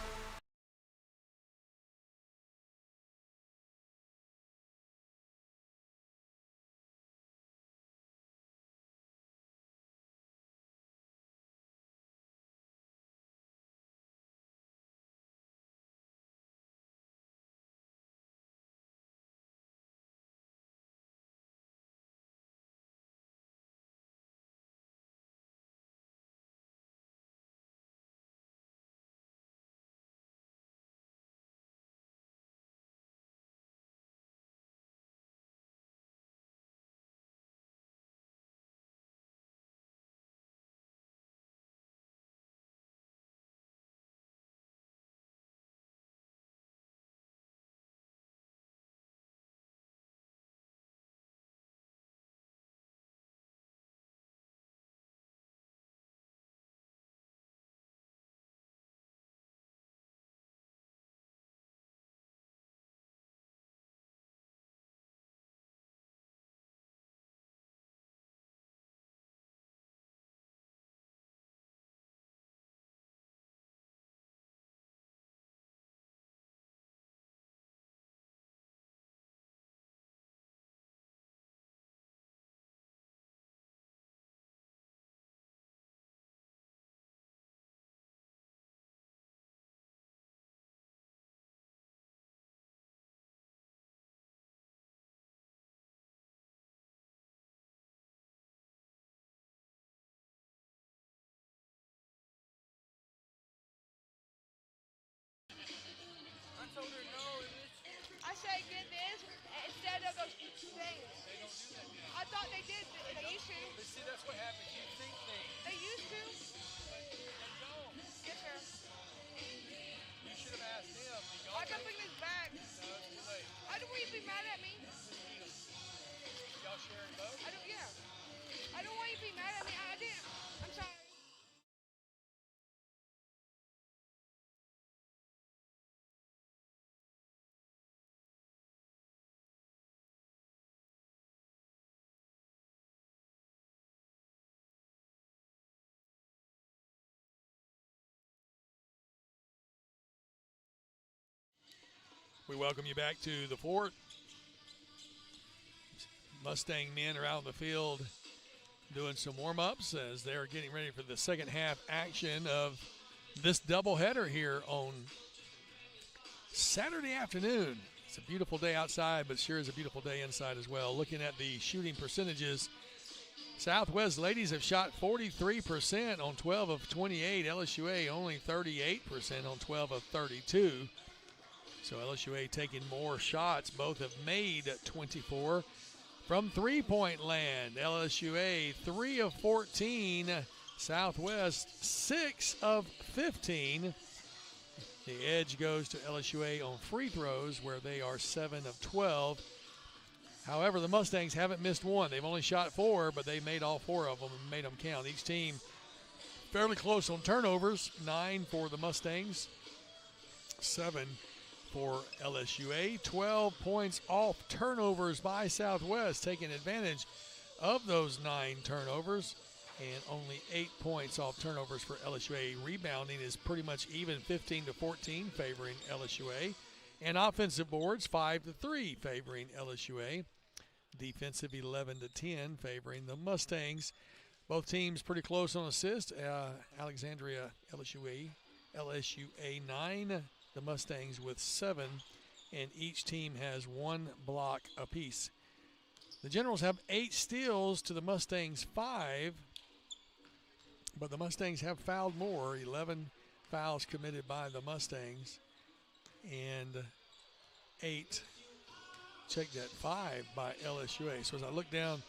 I say get this instead of those things. I thought they did. They used to. But see, that's what happens. You think They used to. they don't. Yes, sir. You should have asked them. I can bring this back. No, it's too late. I don't want you to be mad at me. Y'all sharing both? I don't. Yeah. I don't want you to be mad at me. I didn't. I'm sorry. We welcome you back to the fort. Mustang men are out in the field doing some warm-ups as they're getting ready for the second half action of this doubleheader here on Saturday afternoon. It's a beautiful day outside, but sure is a beautiful day inside as well. Looking at the shooting percentages, Southwest ladies have shot 43% on 12 of 28. LSUA only 38% on 12 of 32. So LSUA taking more shots. Both have made 24 from three-point land. LSUA 3 of 14. Southwest 6 of 15. The edge goes to LSUA on free throws, where they are 7 of 12. However, the Mustangs haven't missed one. They've only shot 4, but they made all 4 of them and made them count. Each team fairly close on turnovers. 9 for the Mustangs, 7 for LSUA. 12 points off turnovers by Southwest, taking advantage of those 9 turnovers. And only 8 points off turnovers for LSUA. Rebounding is pretty much even, 15-14, favoring LSUA. And offensive boards, 5-3, favoring LSUA. Defensive, 11-10, favoring the Mustangs. Both teams pretty close on assists. Alexandria, LSUA 9. The Mustangs with 7. And each team has 1 block apiece. The Generals have 8 steals to the Mustangs' 5. But the Mustangs have fouled more. 11 fouls committed by the Mustangs. And 8, check that, 5 by LSUA. So as I look down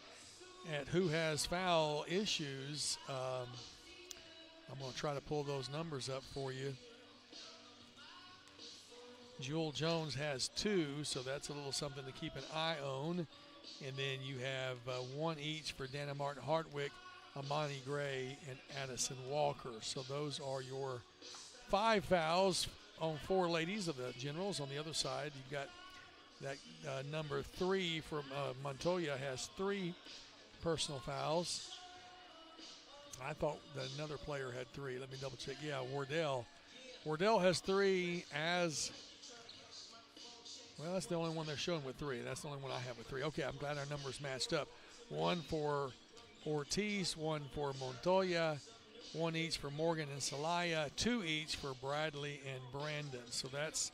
at who has foul issues, I'm going to try to pull those numbers up for you. Jewel Jones has 2, so that's a little something to keep an eye on. And then you have 1 each for Dana Martin Hartwick, Amani Gray, and Addison Walker. So those are your 5 fouls on 4 ladies of the Generals. On the other side, you've got that number 3 from Montoya has 3 personal fouls. I thought that another player had 3. Let me double check. Yeah, Wardell. Wardell has 3 as, well, that's the only one they're showing with 3. That's the only one I have with 3. Okay, I'm glad our numbers matched up. 1 for Ortiz, 1 for Montoya, 1 each for Morgan and Celaya, 2 each for Bradley and Brandon. So that's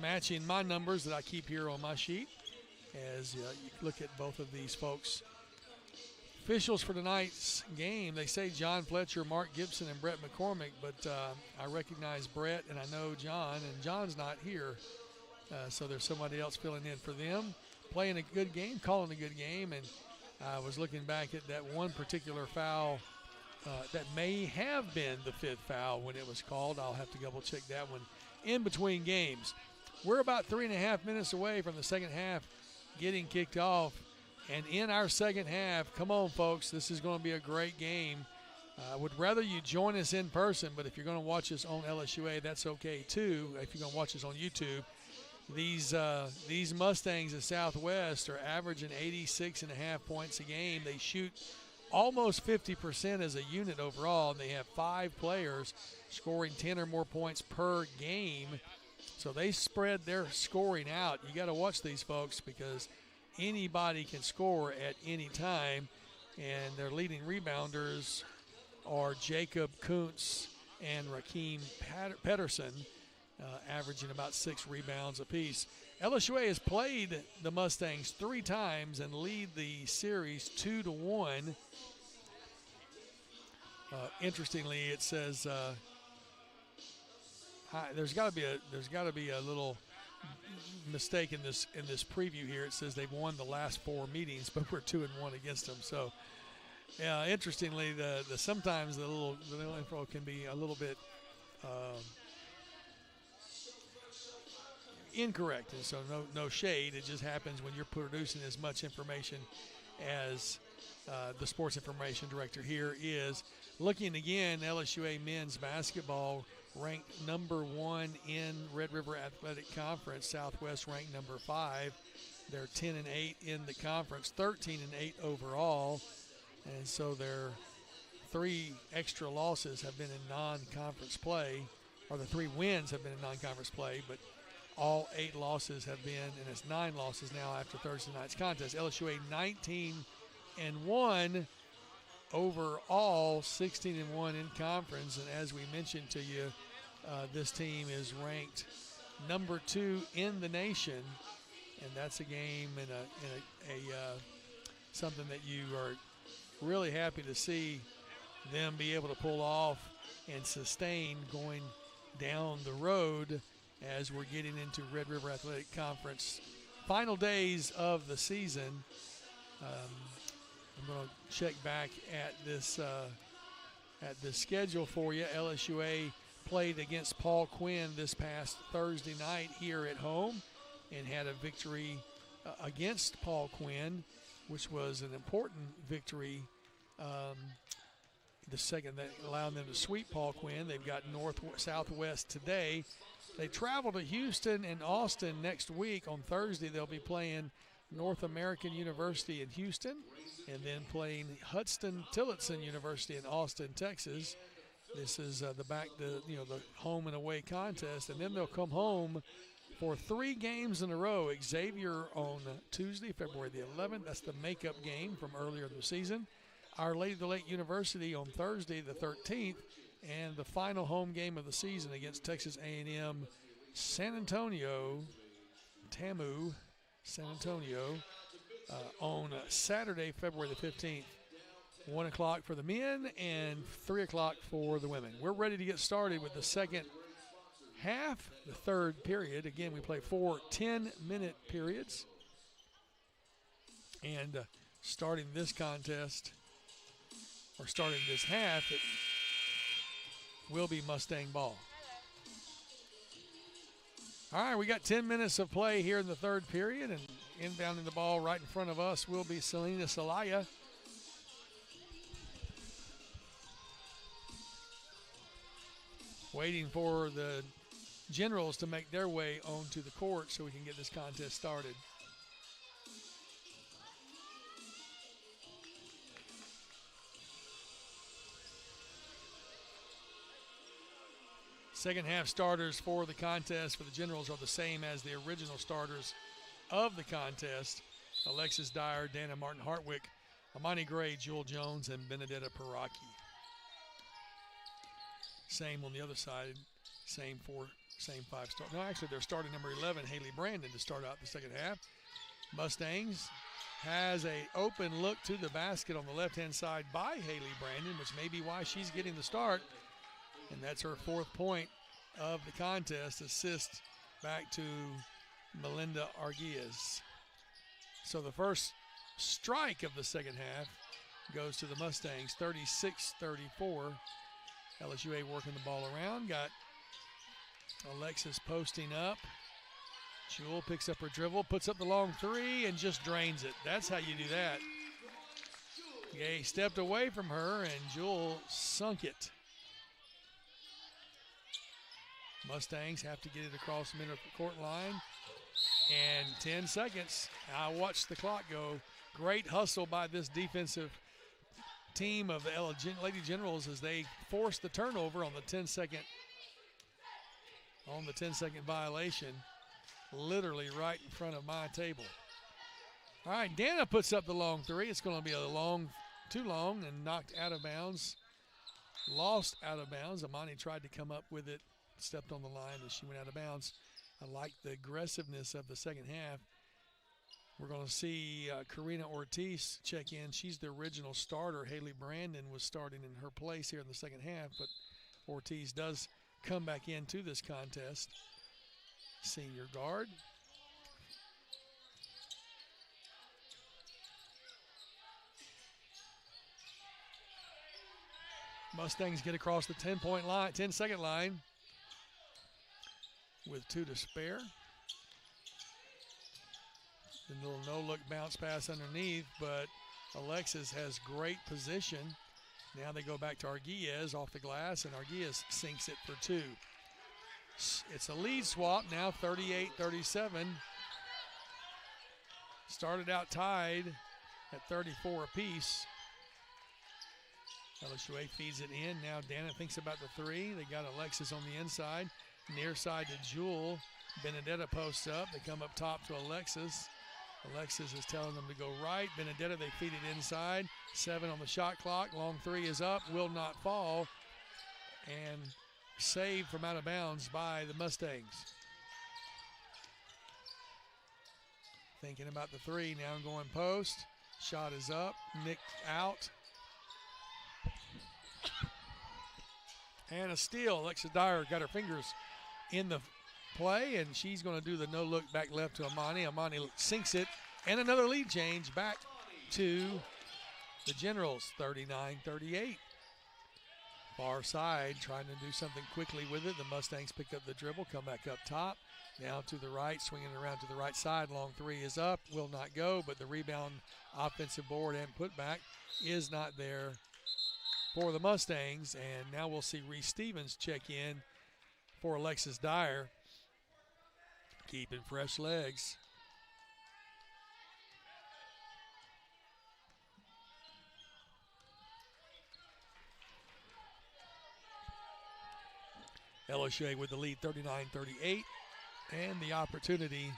matching my numbers that I keep here on my sheet as you look at both of these folks. Officials for tonight's game, they say John Fletcher, Mark Gibson, and Brett McCormick, but I recognize Brett and I know John, and John's not here. So there's somebody else filling in for them. Playing a good game, calling a good game, and I was looking back at that one particular foul that may have been the 5th foul when it was called. I'll have to double check that one in between games. We're about 3.5 minutes away from the second half getting kicked off. And in our second half, come on, folks, this is going to be a great game. I would rather you join us in person, but if you're going to watch us on LSUA, that's okay too. If you're going to watch us on YouTube, these Mustangs of Southwest are averaging 86.5 points a game. They shoot almost 50% as a unit overall, and they have 5 players scoring 10 or more points per game. So they spread their scoring out. You got to watch these folks because anybody can score at any time, and their leading rebounders are Jacob Kuntz and Rakeem Pedersen, averaging about 6 rebounds apiece. LSUA has played the Mustangs 3 times and lead the series 2-1. Interestingly, it says there's got to be a little mistake in this preview here. It says they've won the last 4 meetings, but we're 2-1 against them. So, yeah, interestingly, the sometimes the info can be a little bit incorrect, and so no shade. It just happens when you're producing as much information as the sports information director here is. Looking again, LSUA men's basketball ranked number 1 in Red River Athletic Conference. Southwest ranked number 5. They're 10-8 in the conference, 13-8 overall, and so their 3 extra losses have been in non-conference play, or the 3 wins have been in non-conference play. But all 8 losses have been, and it's 9 losses now after Thursday night's contest. LSUA 19-1 overall, 16-1 in conference, and as we mentioned to you, this team is ranked number 2 in the nation, and that's a game and something that you are really happy to see them be able to pull off and sustain going down the road as we're getting into Red River Athletic Conference final days of the season. I'm going to check back at this schedule for you. LSUA played against Paul Quinn this past Thursday night here at home and had a victory against Paul Quinn, which was an important victory. The second that allowed them to sweep Paul Quinn. They've got Southwest today. They travel to Houston and Austin next week. On Thursday, they'll be playing North American University in Houston and then playing Hudson-Tillotson University in Austin, Texas. This is the home and away contest. And then they'll come home for 3 games in a row. Xavier on Tuesday, February the 11th. That's the makeup game from earlier in the season. Our Lady of the Lake University on Thursday the 13th, and the final home game of the season against Texas A&M San Antonio on Saturday, February the 15th. 1 o'clock for the men and 3 o'clock for the women. We're ready to get started with the second half, the third period. Again, we play 4 10-minute periods. And starting this contest, or starting this half, it will be Mustang ball. All right, we got 10 minutes of play here in the third period, and inbounding the ball right in front of us will be Selena Salaya. Waiting for the Generals to make their way onto the court so we can get this contest started. Second half starters for the contest for the Generals are the same as the original starters of the contest. Alexis Dyer, Dana Martin Hartwick, Amani Gray, Jewel Jones, and Benedetta Paraki. Same on the other side, same 5 start. No, actually they're starting number 11, Haley Brandon, to start out the second half. Mustangs has a open look to the basket on the left-hand side by Haley Brandon, which may be why she's getting the start. And that's her 4th point of the contest, assist back to Melinda Arguez. So the first strike of the second half goes to the Mustangs, 36-34. LSUA working the ball around. Got Alexis posting up. Jewel picks up her dribble, puts up the long 3, and just drains it. That's how you do that. Gay stepped away from her, and Jewel sunk it. Mustangs have to get it across the middle of the court line. And 10 seconds. I watched the clock go. Great hustle by this defensive team of the Lady Generals as they force the turnover on the 10-second violation, literally right in front of my table. All right, Dana puts up the long 3. It's going to be too long, and knocked out of bounds. Lost out of bounds. Amani tried to come up with it, stepped on the line as she went out of bounds. I like the aggressiveness of the second half. We're going to see Karina Ortiz check in. She's the original starter. Haley Brandon was starting in her place here in the second half, but Ortiz does come back into this contest. Senior guard. Mustangs get across the 10-second line with 2 to spare. The little no-look bounce pass underneath, but Alexis has great position. Now they go back to Arguez off the glass, and Arguez sinks it for 2. It's a lead swap now, 38-37. Started out tied at 34 apiece. LSUA feeds it in. Now Dana thinks about the 3. They got Alexis on the inside. Near side to Jewel. Benedetta posts up. They come up top to Alexis. Alexis is telling them to go right. Benedetta, they feed it inside. 7 on the shot clock. Long three is up, will not fall. And saved from out of bounds by the Mustangs. Thinking about the three, now going post. Shot is up, nicked out. And a steal. Alexis Dyer got her fingers in the play, and she's going to do the no-look back left to Amani. Amani sinks it, and another lead change back to the Generals, 39-38. Far side, trying to do something quickly with it. The Mustangs pick up the dribble, come back up top. Now to the right, swinging around to the right side. Long three is up, will not go, but the rebound, offensive board, and putback is not there for the Mustangs. And now we'll see Reese Stevens check in for Alexis Dyer, keeping fresh legs. LSUA with the lead, 39-38, and the opportunity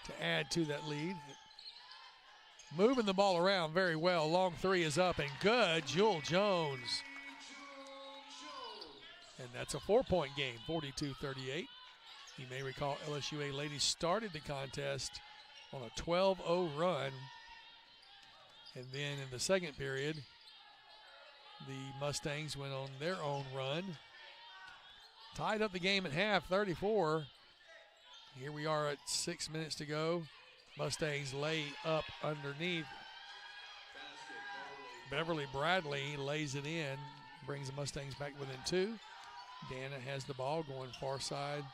to add to that lead. Moving the ball around very well. Long three is up and good. Jewel Jones. And that's a 4-point game, 42-38. You may recall LSUA ladies started the contest on a 12-0 run. And then in the second period, the Mustangs went on their own run. Tied up the game at half, 34. Here we are at 6 minutes to go. Mustangs lay up underneath. Beverly Bradley lays it in, brings the Mustangs back within 2. Dana has the ball going far side.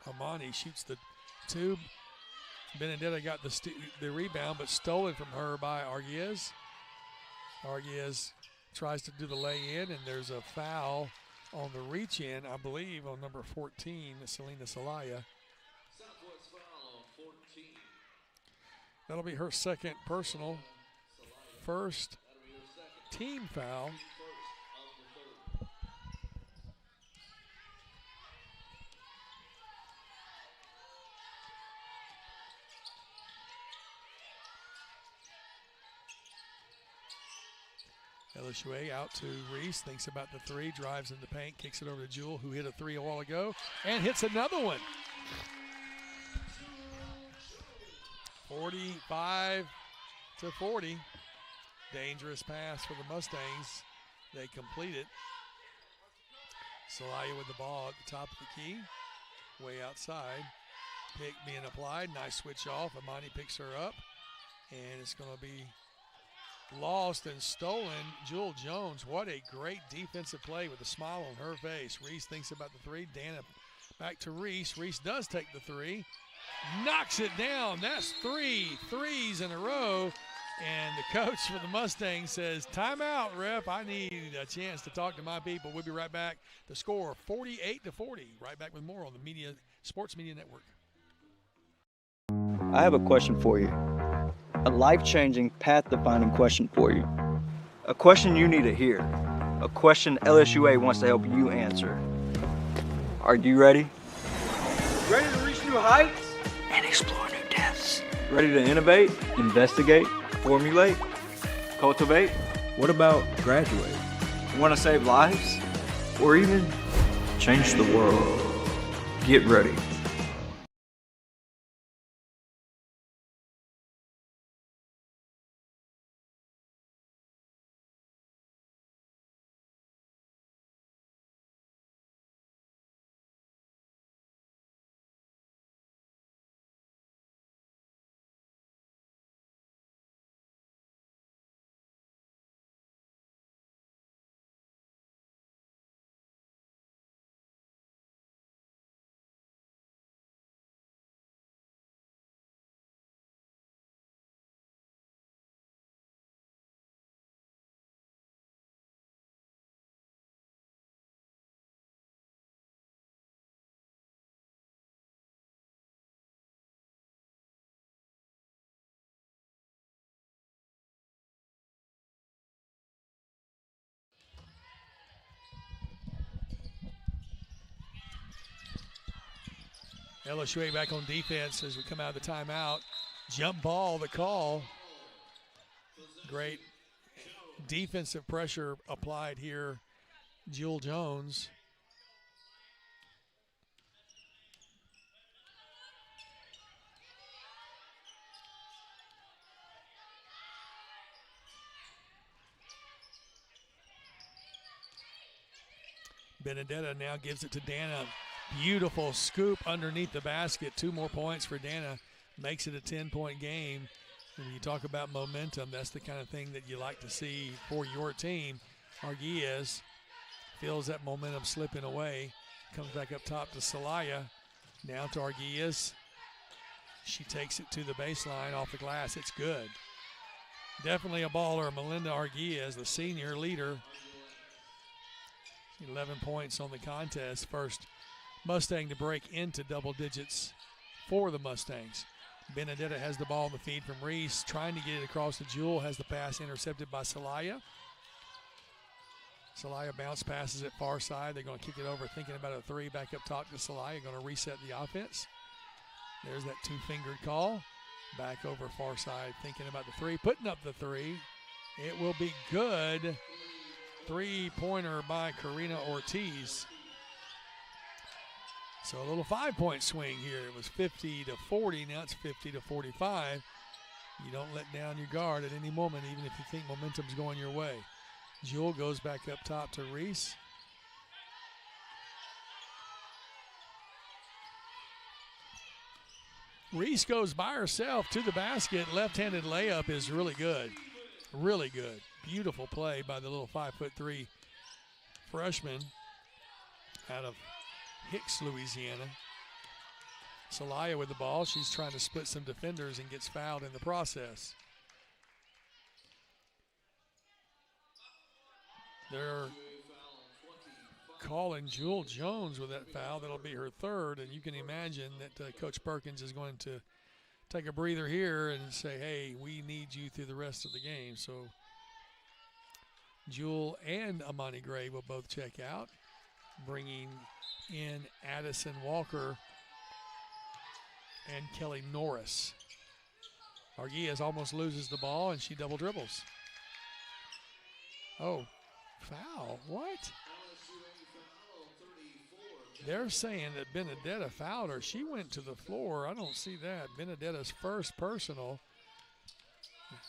Amani shoots the 2. Benedetta got the rebound, but stolen from her by Arguez. Arguez tries to do the lay-in, and there's a foul on the reach-in, I believe, on number 14, Selena Salaya. That'll be her second personal, first team foul. LSUA out to Reese, thinks about the three, drives in the paint, kicks it over to Jewel, who hit a three a while ago, and hits another one. 45-40. Dangerous pass for the Mustangs. They complete it. Salaya with the ball at the top of the key, way outside. Pick being applied, nice switch off. Amani picks her up, and it's going to be lost and stolen. Jewel Jones, what a great defensive play with a smile on her face. Reese thinks about the three. Dana back to Reese. Reese does take the three. Knocks it down. That's 3 threes in a row. And the coach for the Mustangs says, timeout, ref. I need a chance to talk to my people. We'll be right back. The score, 48-40. Right back with more on the Sports Media Network. I have a question for you. A life-changing, path-defining question for you. A question you need to hear. A question LSUA wants to help you answer. Are you ready? Ready to reach new heights? And explore new depths. Ready to innovate, investigate, formulate, cultivate? What about graduate? Want to save lives? Or even change the world? Get ready. LSUA back on defense as we come out of the timeout. Jump ball, the call. Great defensive pressure applied here. Jewel Jones. Benedetta now gives it to Dana. Beautiful scoop underneath the basket. 2 more points for Dana. Makes it a 10-point game. When you talk about momentum, that's the kind of thing that you like to see for your team. Arguez feels that momentum slipping away. Comes back up top to Celaya. Now to Arguez. She takes it to the baseline off the glass. It's good. Definitely a baller. Melinda Arguez, the senior leader. 11 points on the contest. First Mustang to break into double digits for the Mustangs. Benedetta has the ball in the feed from Reese, trying to get it across to Jewel. Has the pass intercepted by Celaya. Celaya bounce passes it far side. They're going to kick it over, thinking about a 3. Back up top to Celaya, going to reset the offense. There's that 2-fingered call. Back over far side, thinking about the 3. Putting up the 3. It will be good. 3-pointer by Karina Ortiz. So a little 5-point swing here. It was 50-40. Now it's 50-45. You don't let down your guard at any moment, even if you think momentum's going your way. Jewel goes back up top to Reese. Reese goes by herself to the basket. Left-handed layup is really good. Really good. Beautiful play by the little 5'3" freshman out of Hicks, Louisiana. Celaya with the ball. She's trying to split some defenders and gets fouled in the process. They're calling Jewel Jones with that foul. That'll be her 3rd, and you can imagine that Coach Perkins is going to take a breather here and say, hey, we need you through the rest of the game. So Jewel and Amani Gray will both check out, bringing in Addison Walker and Kelly Norris. Arguez almost loses the ball, and she double dribbles. Oh, foul. What? They're saying that Benedetta fouled her. She went to the floor. I don't see that. Benedetta's first personal.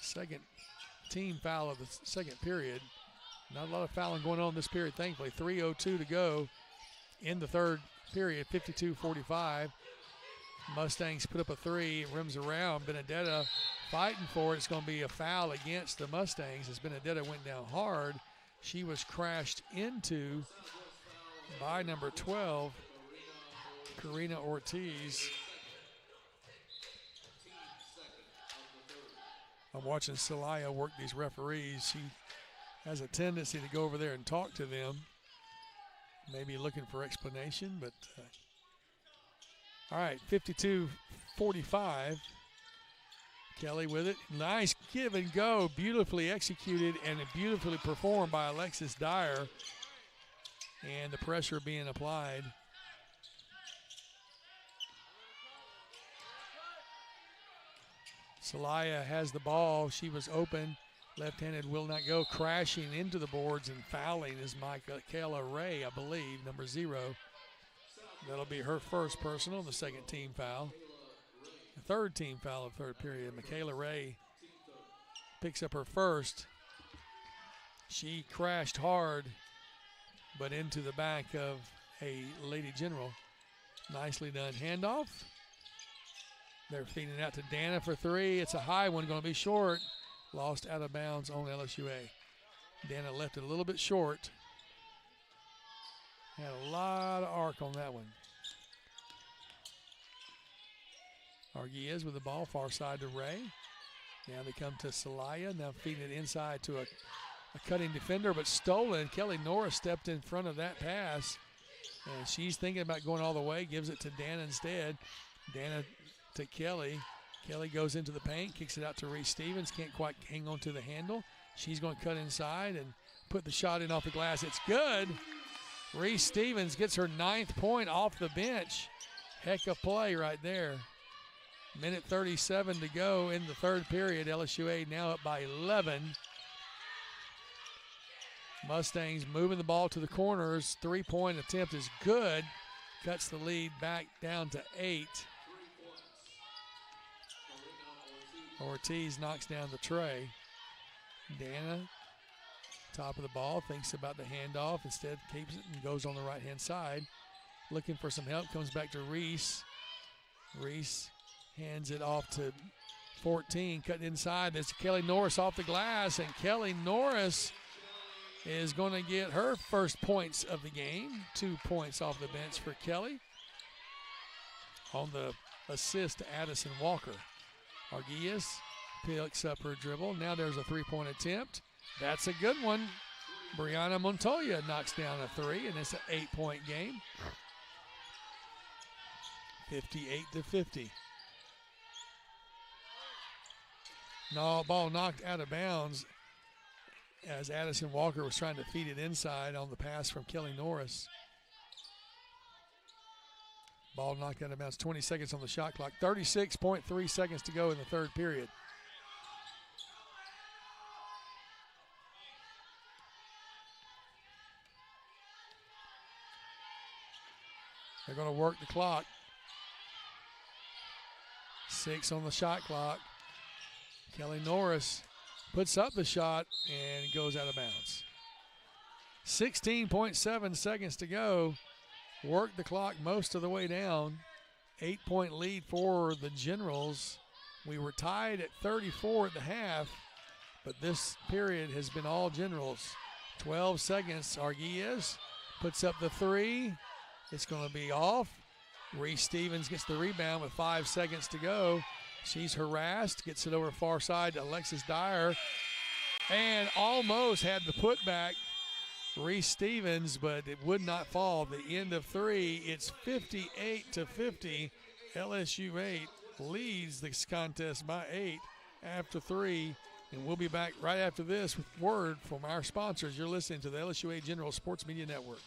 Second team foul of the second period. Not a lot of fouling going on this period, thankfully. 3:02 to go in the third period, 52-45. Mustangs put up a 3, rims around. Benedetta fighting for it. It's going to be a foul against the Mustangs as Benedetta went down hard. She was crashed into by number 12, Karina Ortiz. I'm watching Celaya work these referees. She has a tendency to go over there and talk to them, maybe looking for explanation, but all right, 52-45. Kelly with it. Nice give and go. Beautifully executed and beautifully performed by Alexis Dyer. And the pressure being applied. Celaya has the ball. She was open. Left-handed will not go. Crashing into the boards and fouling is Michaela Ray, I believe, number 0. That'll be her first personal, the second team foul. The third team foul of third period. Michaela Ray picks up her first. She crashed hard, but into the back of a Lady General. Nicely done. Handoff. They're feeding out to Dana for 3. It's a high one, going to be short. Lost out of bounds on LSUA. Dana left it a little bit short. Had a lot of arc on that one. Arguez with the ball, far side to Ray. Now they come to Celaya. Now feeding it inside to a cutting defender, but stolen. Kelly Norris stepped in front of that pass, and she's thinking about going all the way. Gives it to Dana instead. Dana to Kelly. Kelly goes into the paint, kicks it out to Reese Stevens. Can't quite hang on to the handle. She's going to cut inside and put the shot in off the glass. It's good. Reese Stevens gets her 9th point off the bench. Heck of play right there. Minute 37 to go in the third period. LSUA now up by 11. Mustangs moving the ball to the corners. Three-point attempt is good. Cuts the lead back down to 8. Ortiz knocks down the tray. Dana, top of the ball, thinks about the handoff. Instead, keeps it and goes on the right-hand side. Looking for some help, comes back to Reese. Reese hands it off to 14, cutting inside. There's Kelly Norris off the glass, and Kelly Norris is going to get her first points of the game. 2 points off the bench for Kelly on the assist to Addison Walker. Arguez picks up her dribble. Now there's a three-point attempt. That's a good one. Brianna Montoya knocks down a three, and it's an 8-point game. 58-50. No, ball knocked out of bounds as Addison Walker was trying to feed it inside on the pass from Kelly Norris. Ball knocked out of bounds. 20 seconds on the shot clock. 36.3 seconds to go in the third period. They're going to work the clock. 6 on the shot clock. Kelly Norris puts up the shot and goes out of bounds. 16.7 seconds to go. Work the clock most of the way down. 8-point lead for the Generals. We were tied at 34 at the half, but this period has been all Generals. 12 seconds. Arguez puts up the three. It's going to be off. Reese Stevens gets the rebound with 5 seconds to go. She's harassed, gets it over far side to Alexis Dyer, and almost had the putback. Reese Stevens, but it would not fall. The end of three, it's 58-50. LSU 8 leads this contest by 8 after three. And we'll be back right after this with word from our sponsors. You're listening to the LSU 8 General Sports Media Network.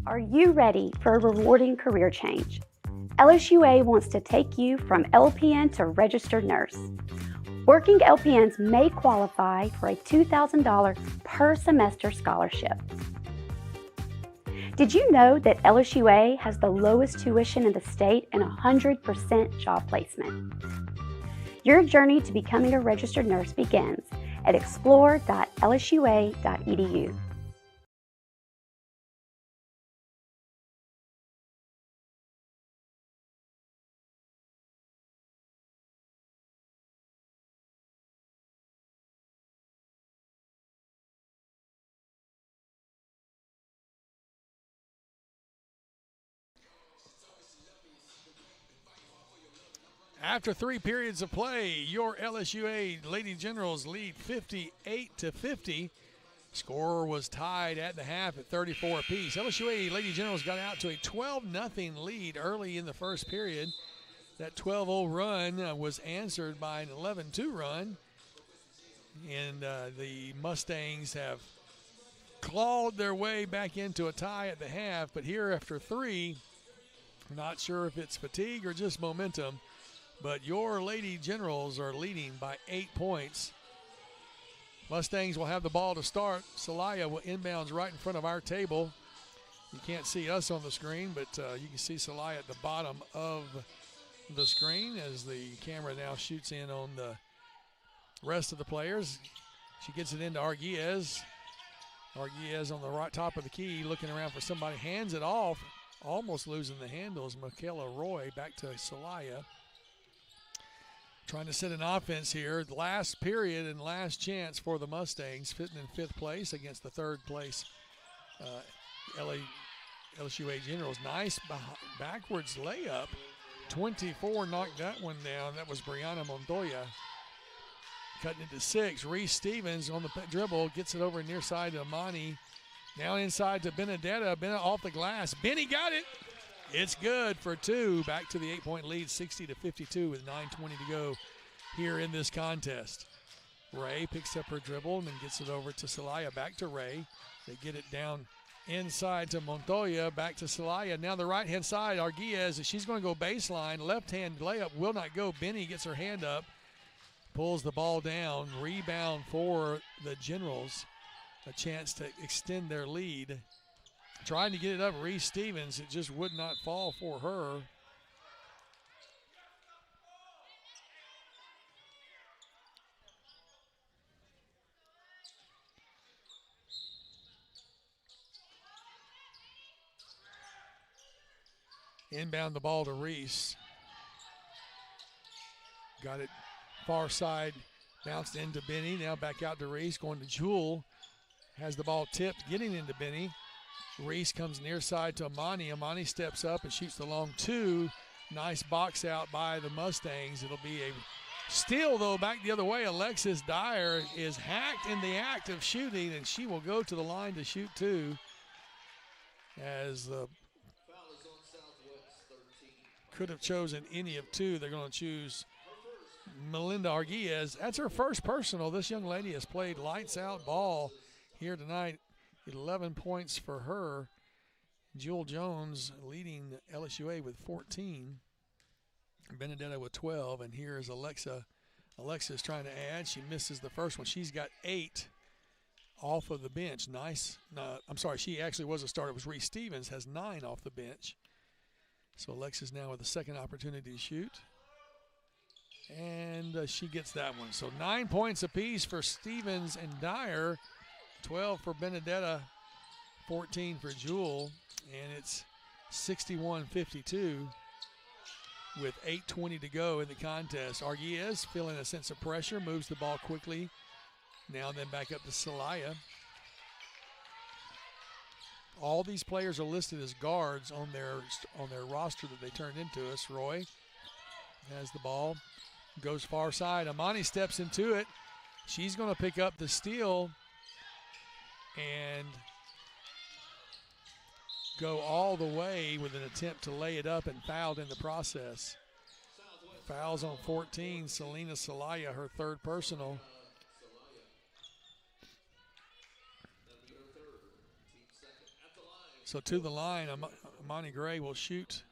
Are you ready for a rewarding career change? LSUA wants to take you from LPN to registered nurse. Working LPNs may qualify for a $2,000 per semester scholarship. Did you know that LSUA has the lowest tuition in the state and 100% job placement? Your journey to becoming a registered nurse begins at explore.lsua.edu. After 3 periods of play, your LSUA Lady Generals lead 58-50. Score was tied at the half at 34 apiece. LSUA Lady Generals got out to a 12-0 lead early in the first period. That 12-0 run was answered by an 11-2 run. And the Mustangs have clawed their way back into a tie at the half. But here after three, not sure if it's fatigue or just momentum, but your Lady Generals are leading by 8 points. Mustangs will have the ball to start. Celaya will inbounds right in front of our table. You can't see us on the screen, but you can see Celaya at the bottom of the screen as the camera now shoots in on the rest of the players. She gets it into Arguez. Arguez on the right top of the key, looking around for somebody, hands it off, almost losing the handles. Michaela Roy back to Celaya. Trying to set an offense here. Last period and last chance for the Mustangs, fitting in 5th place against the 3rd place LSUA Generals. Nice backwards layup. 24 knocked that one down. That was Brianna Montoya. Cutting into 6. Reese Stevens on the dribble, gets it over near side to Amani. Now inside to Benedetta. Bennett off the glass. Benny got it. It's good for 2. Back to the 8-point lead, 60-52 with 9:20 to go here in this contest. Ray picks up her dribble and then gets it over to Celaya. Back to Ray. They get it down inside to Montoya, back to Celaya. Now the right-hand side, Arguez, she's going to go baseline. Left-hand layup will not go. Benny gets her hand up, pulls the ball down. Rebound for the Generals. A chance to extend their lead. Trying to get it up, Reese Stevens. It just would not fall for her. Inbound the ball to Reese. Got it far side, bounced into Benny. Now back out to Reese, going to Jewell. Has the ball tipped, getting into Benny. Reese comes near side to Amani. Amani steps up and shoots the long two. Nice box out by the Mustangs. It'll be a steal, though, back the other way. Alexis Dyer is hacked in the act of shooting, and she will go to the line to shoot two. As the could have chosen any of two. They're going to choose Melinda Arguez. That's her first personal. This young lady has played lights out ball here tonight. 11 points for her. Jewell Jones leading LSUA with 14. Benedetta with 12. And here is Alexa. Alexa's trying to add. She misses the first one. She's got 8 off of the bench. Nice. No, I'm sorry. She actually was a starter. It was Reese Stevens. Has 9 off the bench. So Alexis now with a second opportunity to shoot. And she gets that one. So 9 points apiece for Stevens and Dyer. 12 for Benedetta, 14 for Jewell. And it's 61-52 with 8:20 to go in the contest. Arguez feeling a sense of pressure, moves the ball quickly. Now then back up to Celaya. All these players are listed as guards on their roster that they turned into us. Roy has the ball, goes far side. Amani steps into it. She's going to pick up the steal and go all the way with an attempt to lay it up and fouled in the process. Fouls on 14, Selena Celaya, her third personal. So to the line, Amani Gray will shoot.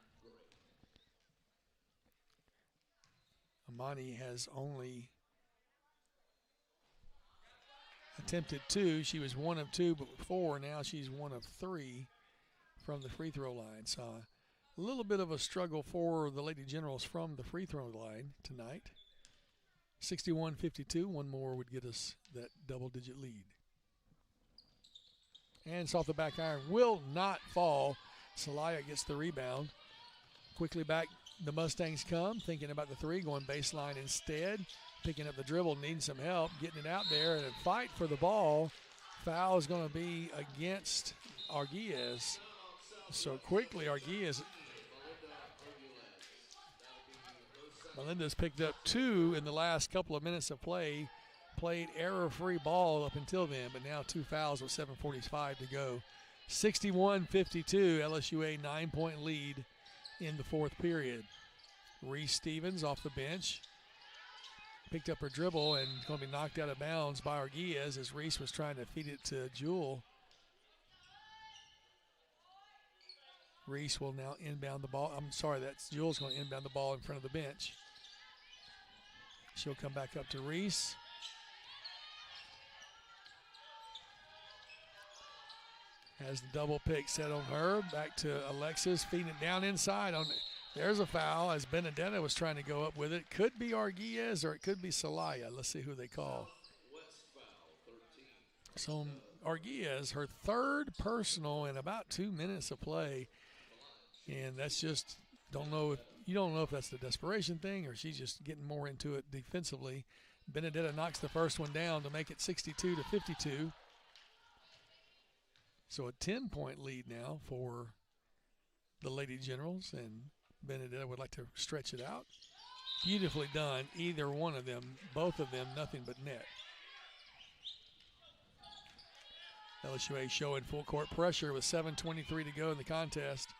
Amani has only attempted 2. She was 1 of 2 before. Now she's 1 of 3 from the free throw line. So a little bit of a struggle for the Lady Generals from the free throw line tonight. 61-52. One more would get us that double-digit lead. And it's off the back iron. Will not fall. Celaya gets the rebound. Quickly back, the Mustangs come, thinking about the three, going baseline instead. Picking up the dribble, needing some help, getting it out there, and a fight for the ball. Foul is going to be against Arguez. So quickly, Arguez. Melinda's picked up 2 in the last couple of minutes of play. Played error-free ball up until then, but now 2 fouls with 7:45 to go. 61-52, LSUA 9-point lead in the fourth period. Reese Stevens off the bench. Picked up her dribble and going to be knocked out of bounds by Arguez as Reese was trying to feed it to Jewell. Reese will now inbound the ball. I'm sorry, that's Jewell's going to inbound the ball in front of the bench. She'll come back up to Reese. Has the double pick set on her. Back to Alexis, feeding it down inside. There's a foul as Benedetta was trying to go up with it. Could be Arguez or it could be Celaya. Let's see who they call. So Arguez, her third personal in about 2 minutes of play. And that's just, you don't know if that's the desperation thing or she's just getting more into it defensively. Benedetta knocks the first one down to make it 62-52. So a 10-point lead now for the Lady Generals, and Benedetta would like to stretch it out. Beautifully done, either one of them, both of them, nothing but net. LSUA showing full court pressure with 7:23 to go in the contest.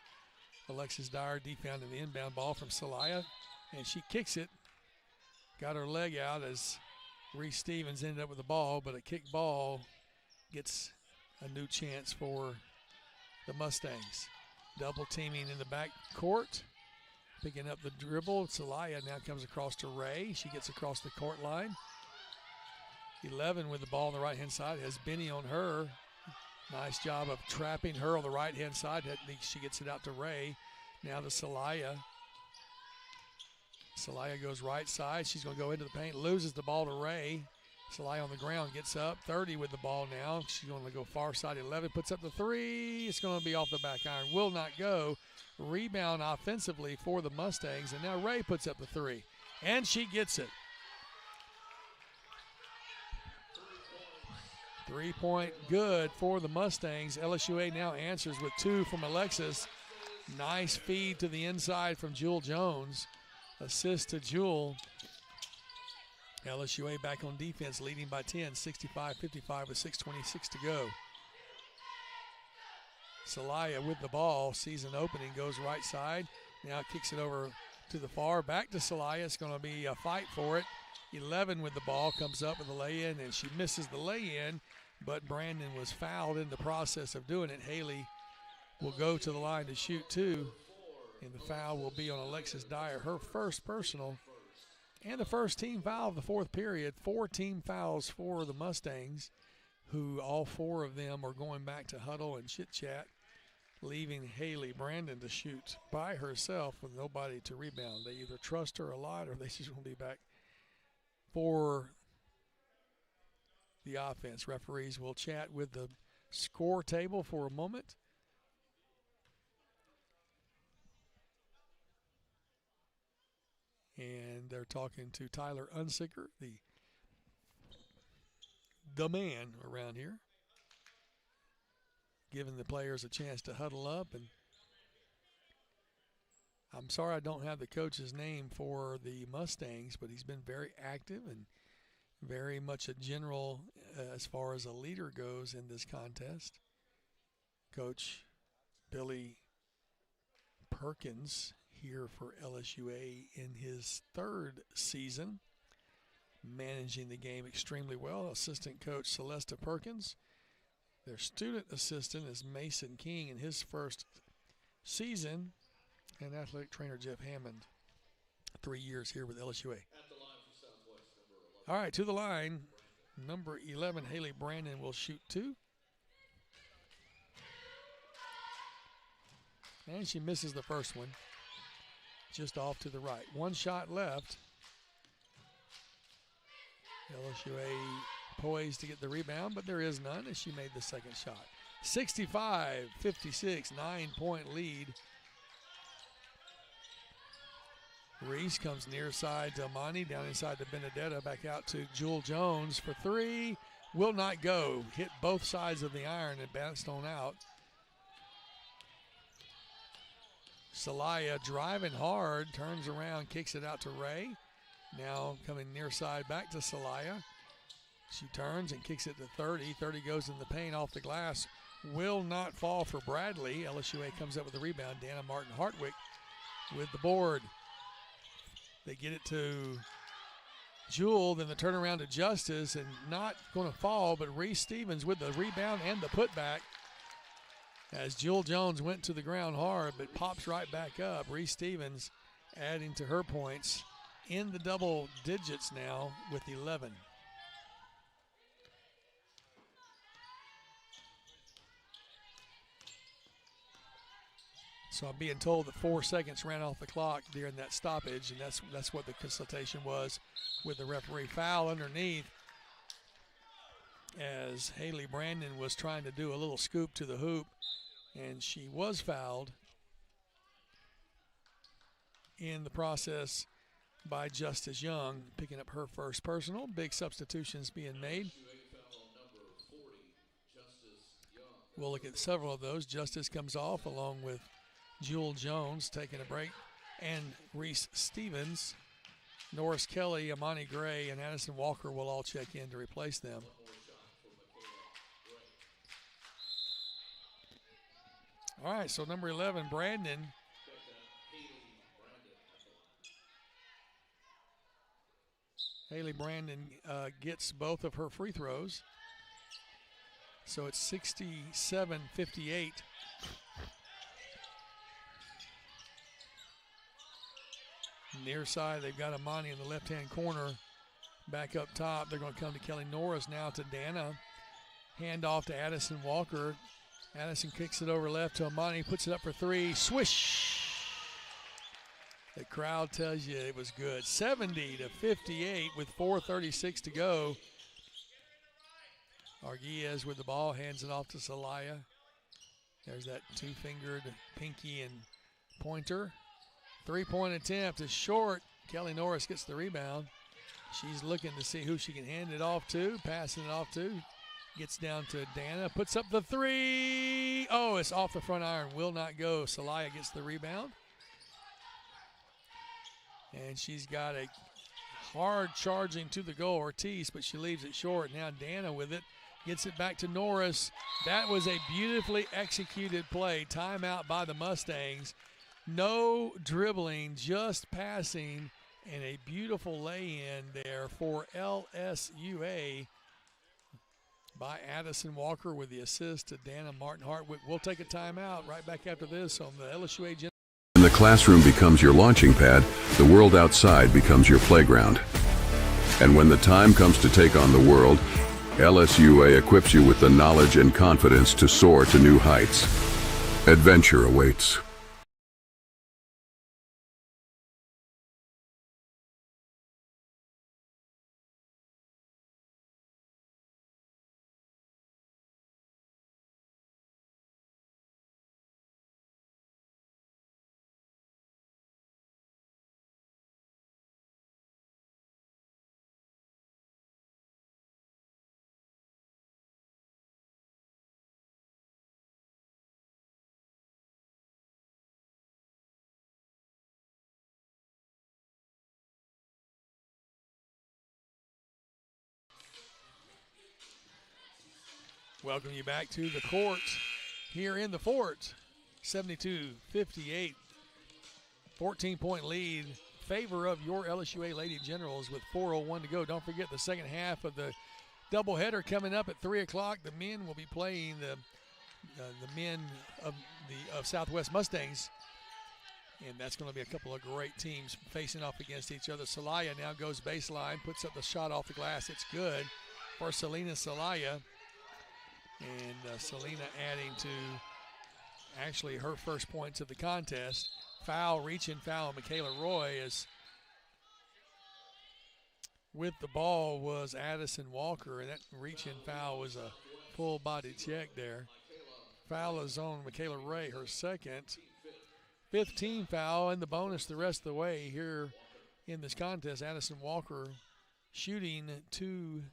Alexis Dyer defending the inbound ball from Celaya, and she kicks it. Got her leg out as Reese Stevens ended up with the ball, but a kick ball gets a new chance for the Mustangs. Double teaming in the back court. Picking up the dribble. Celaya now comes across to Ray. She gets across the court line. 11 with the ball on the right-hand side. Has Benny on her. Nice job of trapping her on the right-hand side. She gets it out to Ray. Now to Celaya. Celaya goes right side. She's going to go into the paint. Loses the ball to Ray. Celaya on the ground gets up. 30 with the ball now. She's going to go far side. 11 puts up the three. It's going to be off the back iron. Will not go. Rebound offensively for the Mustangs. And now Ray puts up the three. And she gets it. 3-point good for the Mustangs. LSUA now answers with 2 from Alexis. Nice feed to the inside from Jewel Jones. Assist to Jewel. LSUA back on defense, leading by 10, 65-55 with 6:26 to go. Celaya with the ball, sees an opening, goes right side. Now kicks it over to the far, back to Celaya. It's going to be a fight for it. 11 with the ball, comes up with the lay-in, and she misses the lay-in, but Brandon was fouled in the process of doing it. Haley will go to the line to shoot 2, and the foul will be on Alexis Dyer, her first personal, and the first team foul of the fourth period. 4 team fouls for the Mustangs, who all 4 of them are going back to huddle and chit-chat, leaving Haley Brandon to shoot by herself with nobody to rebound. They either trust her a lot or they just want to be back for the offense. Referees will chat with the score table for a moment. And they're talking to Tyler Unsicker, the man around here, giving the players a chance to huddle up. And I'm sorry I don't have the coach's name for the Mustangs, but he's been very active and very much a general as far as a leader goes in this contest. Coach Billy Perkins here for LSUA in his 3rd season, managing the game extremely well. Assistant coach Celesta Perkins. Their student assistant is Mason King in his first season, and athletic trainer Jeff Hammond, 3 years here with LSUA. All right, to the line, number 11, Haley Brandon will shoot 2. And she misses the first one, just off to the right. 1 shot left. LSUA poised to get the rebound, but there is none as she made the second shot. 65-56, 9-point lead. Reese comes near side to Amani, down inside to Benedetta, back out to Jewel Jones for 3. Will not go. Hit both sides of the iron and bounced on out. Celaya driving hard, turns around, kicks it out to Ray. Now coming near side back to Celaya. She turns and kicks it to 30. 30 goes in the paint off the glass. Will not fall for Bradley. LSUA comes up with the rebound. Dana Martin Hartwick with the board. They get it to Jewel, then the turnaround to Justice, and not going to fall, but Reese Stevens with the rebound and the putback. As Jewel Jones went to the ground hard, but pops right back up. Reese Stevens adding to her points in the double digits now with 11. So I'm being told that 4 seconds ran off the clock during that stoppage, and that's what the consultation was with the referee. Foul underneath as Haley Brandon was trying to do a little scoop to the hoop, and she was fouled in the process by Justice Young, picking up her first personal. Big substitutions being made. We'll look at several of those. Justice comes off along with Jewel Jones taking a break, and Reese Stevens, Norris Kelly, Amani Gray, and Addison Walker will all check in to replace them. All right, so number 11, Brandon. Haley Brandon gets both of her free throws. So it's 67-58. Near side, they've got Amani in the left-hand corner. Back up top, they're going to come to Kelly Norris now to Dana. Hand off to Addison Walker. Addison kicks it over left to Amani, puts it up for three. Swish! The crowd tells you it was good. 70-58 with 4:36 to go. Arguez with the ball, hands it off to Celaya. There's that two-fingered pinky and pointer. Three-point attempt is short. Kelly Norris gets the rebound. She's looking to see who she can hand it off to, passing it off to. Gets down to Dana, puts up the three. Oh, it's off the front iron, will not go. Celaya gets the rebound. And she's got a hard charging to the goal, Ortiz, but she leaves it short. Now Dana with it, gets it back to Norris. That was a beautifully executed play. Timeout by the Mustangs. No dribbling, just passing, and a beautiful lay-in there for LSUA by Addison Walker with the assist to Dana Martin Hartwick. We'll take a timeout right back after this on the LSUA. When the classroom becomes your launching pad, the world outside becomes your playground. And when the time comes to take on the world, LSUA equips you with the knowledge and confidence to soar to new heights. Adventure awaits. Welcome you back to the court here in the fort. 72-58, 14-point lead, favor of your LSUA Lady Generals with 4:01 to go. Don't forget the second half of the doubleheader coming up at 3 o'clock. The men will be playing the men of Southwest Mustangs, and that's going to be a couple of great teams facing off against each other. Celaya now goes baseline, puts up the shot off the glass. It's good for Selena Celaya. And Selena adding to actually her first points of the contest. Foul, reaching foul, Michaela Roy is with the ball was Addison Walker, and that reaching foul was a full body check there. Foul is on Michaela Roy, her second. 15 foul, and the bonus the rest of the way here in this contest. Addison Walker shooting two.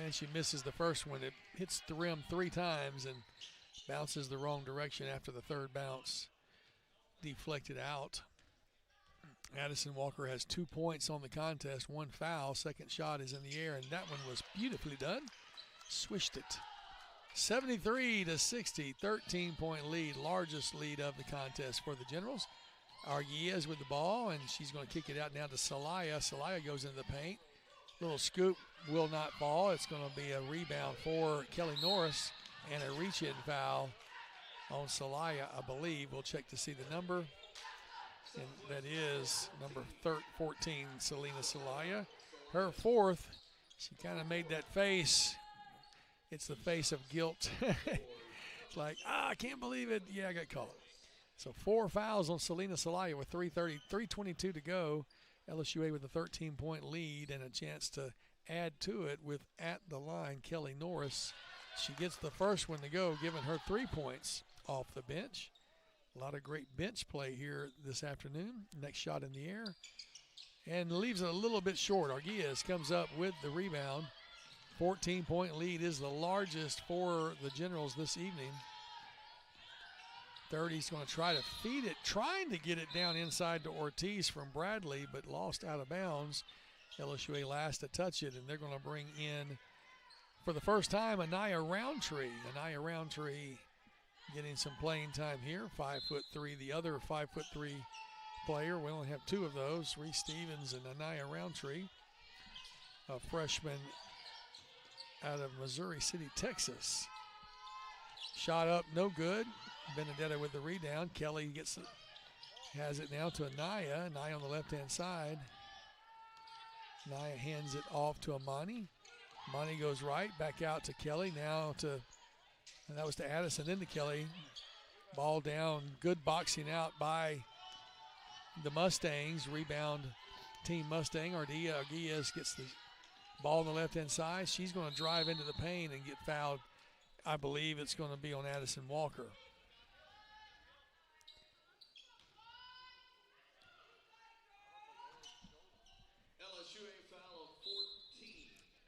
And she misses the first one. It hits the rim 3 times and bounces the wrong direction after the third bounce. Deflected out. Addison Walker has 2 points on the contest, 1 foul. Second shot is in the air, and that one was beautifully done. Swished it. 73-60, 13-point lead, largest lead of the contest for the Generals. Arguez with the ball, and she's going to kick it out now to Celaya. Celaya goes into the paint. Little scoop will not fall. It's going to be a rebound for Kelly Norris and a reach-in foul on Celaya, I believe. We'll check to see the number. And that is number 14, Selena Celaya. Her fourth. She kind of made that face. It's the face of guilt. It's like, I can't believe it. Yeah, I got caught. So 4 fouls on Selena Celaya with 3:22 to go. LSUA with a 13-point lead and a chance to add to it with at the line Kelly Norris. She gets the first one to go, giving her 3 points off the bench. A lot of great bench play here this afternoon. Next shot in the air. And leaves it a little bit short. Arguez comes up with the rebound. 14-point lead is the largest for the Generals this evening. 30's going to try to feed it, trying to get it down inside to Ortiz from Bradley, but lost out of bounds. LSUA last to touch it, and they're going to bring in, for the first time, Anaya Roundtree. Anaya Roundtree getting some playing time here, 5'3", the other 5'3" player. We only have 2 of those, Reese Stevens and Anaya Roundtree, a freshman out of Missouri City, Texas. Shot up, no good. Benedetta with the rebound. Kelly has it now to Anaya. Anaya on the left-hand side. Anaya hands it off to Amani. Amani goes right, back out to Kelly. And that was to Addison, then to Kelly. Ball down, good boxing out by the Mustangs. Rebound, Team Mustang. Arguillas gets the ball on the left-hand side. She's going to drive into the paint and get fouled. I believe it's going to be on Addison Walker.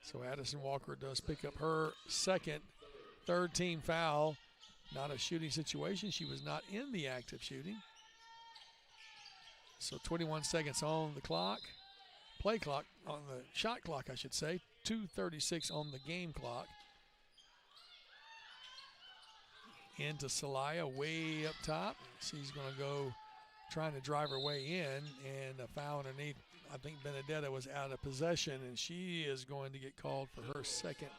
So Addison Walker does pick up her third team foul. Not a shooting situation. She was not in the act of shooting. So 21 seconds on the clock. Play clock, on the shot clock, I should say. 2:36 on the game clock. Into Celaya way up top. She's going to go trying to drive her way in, and a foul underneath. I think Benedetta was out of possession, and she is going to get called for her second.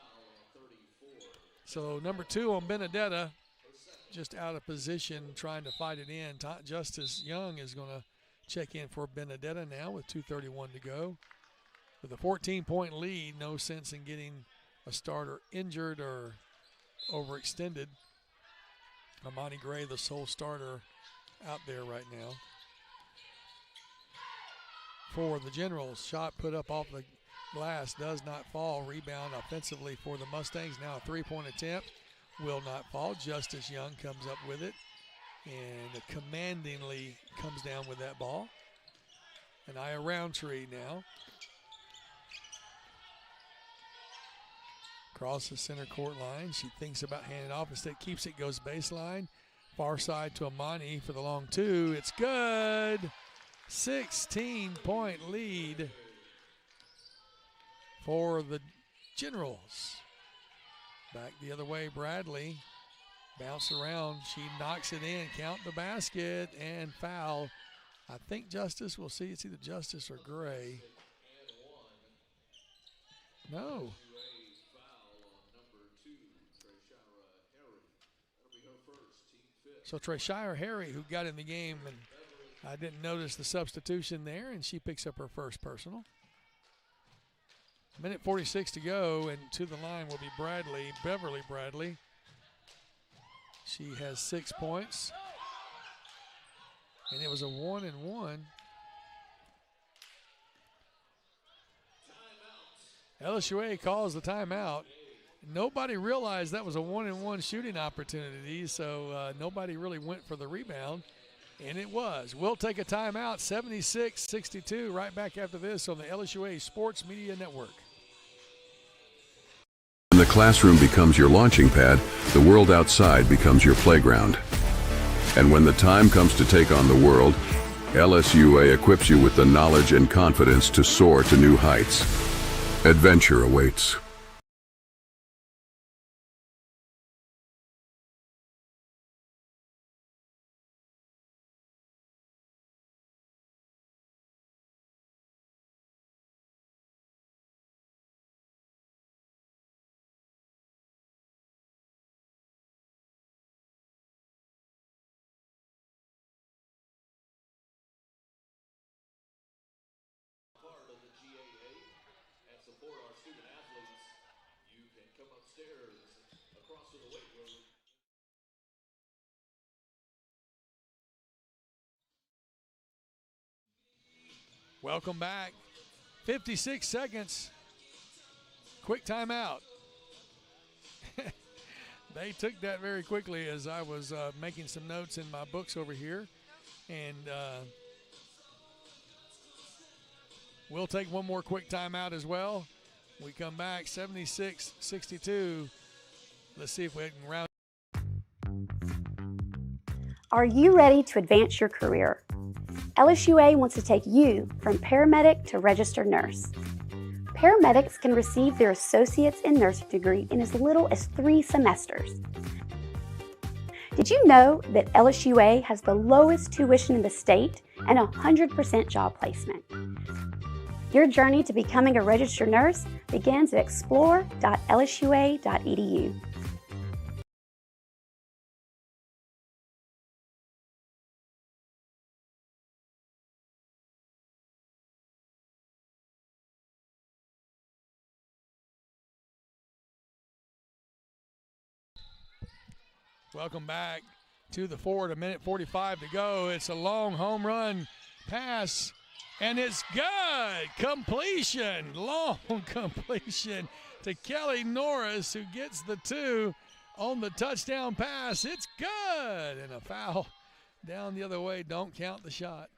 So number 2 on Benedetta, just out of position, trying to fight it in. Justice Young is going to check in for Benedetta now with 2:31 to go. With a 14-point lead, no sense in getting a starter injured or overextended. Amani Gray, the sole starter out there right now. For the Generals, shot put up off the glass, does not fall. Rebound offensively for the Mustangs. Now a three-point attempt, will not fall. Justice Young comes up with it and commandingly comes down with that ball. Anaya Roundtree now. Across the center court line. She thinks about handing it off. Instead keeps it, goes baseline. Far side to Amani for the long 2. It's good. 16-point lead for the Generals. Back the other way, Bradley. Bounce around. She knocks it in. Count the basket and foul. I think Justice, we'll see. It's either Justice or Gray. No. So Treshire Harry, who got in the game, and I didn't notice the substitution there, and she picks up her first personal. Minute 46 to go, and to the line will be Beverly Bradley. She has 6 points, and it was a 1-and-1. LSUA calls the timeout. Nobody realized that was a 1-and-1 shooting opportunity, so nobody really went for the rebound, and it was. We'll take a timeout, 76-62, right back after this on the LSUA Sports Media Network. When the classroom becomes your launching pad, the world outside becomes your playground. And when the time comes to take on the world, LSUA equips you with the knowledge and confidence to soar to new heights. Adventure awaits. Welcome back. 56 seconds. Quick timeout. They took that very quickly as I was making some notes in my books over here. And we'll take one more quick timeout as well. We come back 76-62. Let's see if we can round. Are you ready to advance your career? LSUA wants to take you from paramedic to registered nurse. Paramedics can receive their associates in nursing degree in as little as 3 semesters. Did you know that LSUA has the lowest tuition in the state and 100% job placement? Your journey to becoming a registered nurse begins at explore.lsua.edu. Welcome back to the Ford. A minute 45 to go. It's a long home run pass, and it's good. Completion, long completion to Kelly Norris, who gets the 2 on the touchdown pass. It's good, and a foul down the other way. Don't count the shot.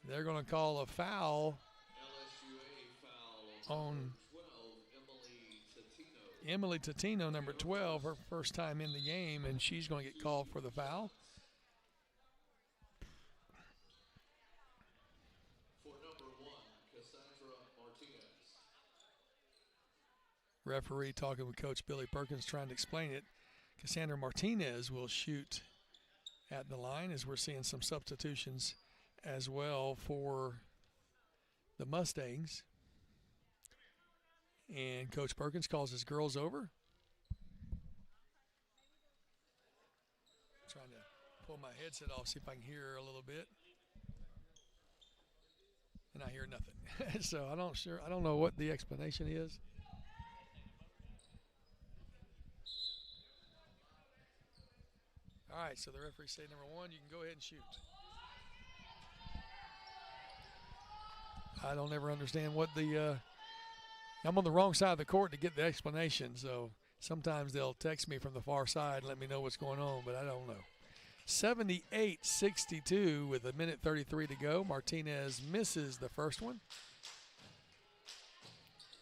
They're going to call a foul on Emily Tatino, number 12, her first time in the game, and she's going to get called for the foul. For number 1, Cassandra Martinez. Referee talking with Coach Billy Perkins, trying to explain it. Cassandra Martinez will shoot at the line, as we're seeing some substitutions as well for the Mustangs. And Coach Perkins calls his girls over. Trying to pull my headset off, see if I can hear a little bit. And I hear nothing. So I don't know what the explanation is. All right, so the referee say number 1, you can go ahead and shoot. I don't ever understand what the I'm on the wrong side of the court to get the explanation, so sometimes they'll text me from the far side and let me know what's going on, but I don't know. 78-62 with a minute 33 to go. Martinez misses the first one.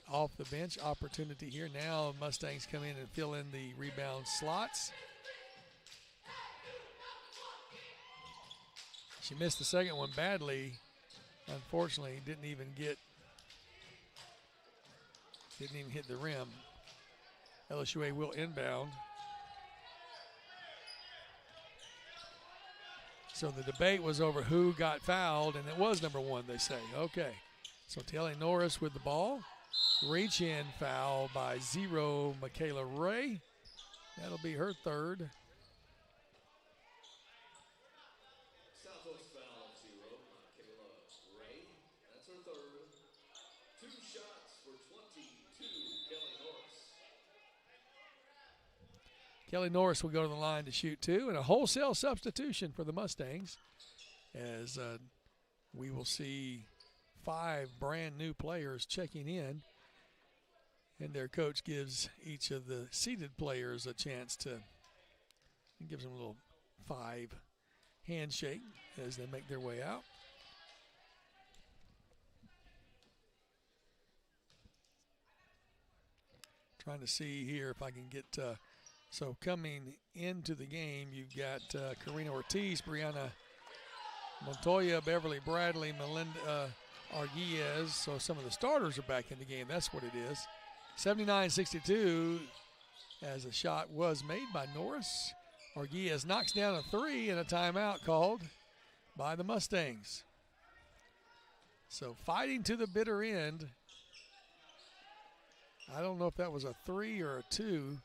Off the bench opportunity here. Now Mustangs come in and fill in the rebound slots. She missed the second one badly. Unfortunately, didn't even hit the rim. LSUA will inbound. So the debate was over who got fouled, and it was number 1, they say. Okay. So Kelly Norris with the ball. Reach-in foul by 0, Michaela Ray. That'll be her third. Southwest foul 0, Michaela Ray. That's her third. 2 shots for 22, Kelly Norris. Kelly Norris will go to the line to shoot 2, and a wholesale substitution for the Mustangs, as we will see 5 brand new players checking in, and their coach gives each of the seated players a chance to, gives them a little 5 handshake as they make their way out. Trying to see here if I can get, so coming into the game, you've got Karina Ortiz, Brianna Montoya, Beverly Bradley, Melinda Arguez. So some of the starters are back in the game. That's what it is. 79-62 as a shot was made by Norris. Arguez knocks down a 3 and a timeout called by the Mustangs. So fighting to the bitter end. I don't know if that was a 3 or a 2.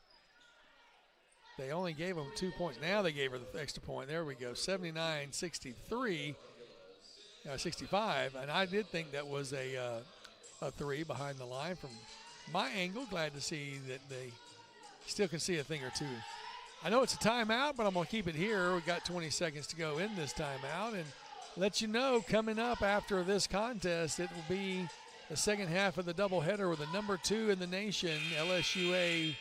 They only gave them 2 points. Now they gave her the extra point. There we go, 79-63, 65. And I did think that was a 3 behind the line from my angle. Glad to see that they still can see a thing or two. I know it's a timeout, but I'm going to keep it here. We've got 20 seconds to go in this timeout. And let you know, coming up after this contest, it will be the second half of the doubleheader with the number 2 in the nation, LSUA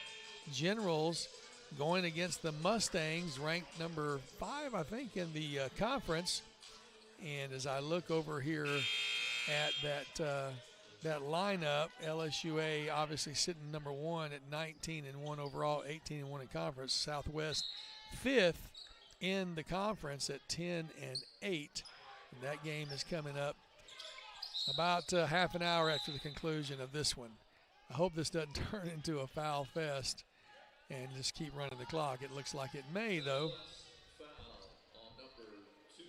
Generals, going against the Mustangs, ranked number 5, I think, in the conference. And as I look over here at that lineup, LSUA obviously sitting number 1 at 19-1 overall, 18-1 in conference. Southwest 5th in the conference at 10-8. And that game is coming up about half an hour after the conclusion of this one. I hope this doesn't turn into a foul fest and just keep running the clock. It looks like it may, though. Foul on number 2,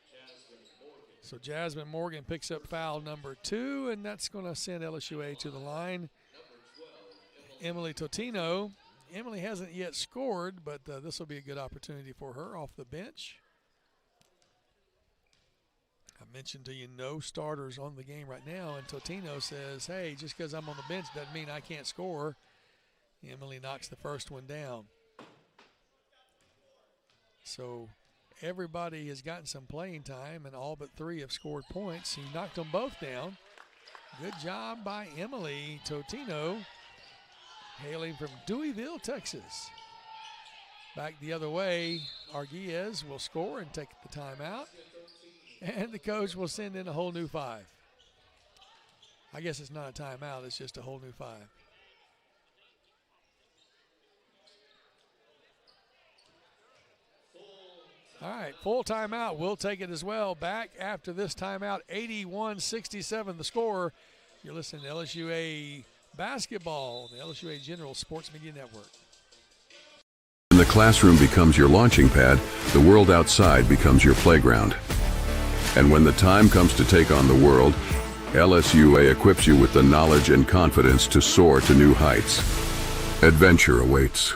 Jasmine Morgan. So Jasmine Morgan picks up foul number 2, and that's going to send LSUA to the line. Emily Totino. Emily hasn't yet scored, but this will be a good opportunity for her off the bench. I mentioned to you no starters on the game right now, and Totino says, hey, just because I'm on the bench doesn't mean I can't score. Emily knocks the first one down. So everybody has gotten some playing time, and all but 3 have scored points. He knocked them both down. Good job by Emily Totino, hailing from Deweyville, Texas. Back the other way, Arguez will score and take the timeout, and the coach will send in a whole new 5. I guess it's not a timeout, it's just a whole new 5. All right, full timeout. We'll take it as well. Back after this timeout, 81-67 the score. You're listening to LSUA basketball, the LSUA General Sports Media Network. When the classroom becomes your launching pad, the world outside becomes your playground. And when the time comes to take on the world, LSUA equips you with the knowledge and confidence to soar to new heights. Adventure awaits.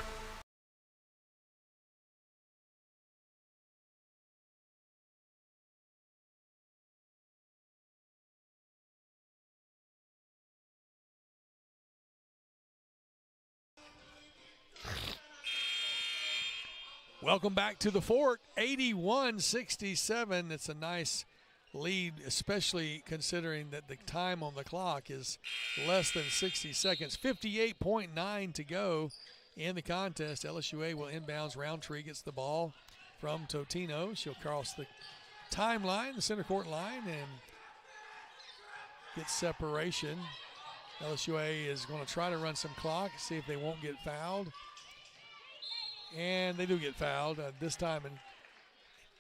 Welcome back to the fort, 81-67. It's a nice lead, especially considering that the time on the clock is less than 60 seconds. 58.9 to go in the contest. LSUA will inbounds. Roundtree gets the ball from Totino. She'll cross the timeline, the center court line, and get separation. LSUA is going to try to run some clock, see if they won't get fouled. And they do get fouled this time, and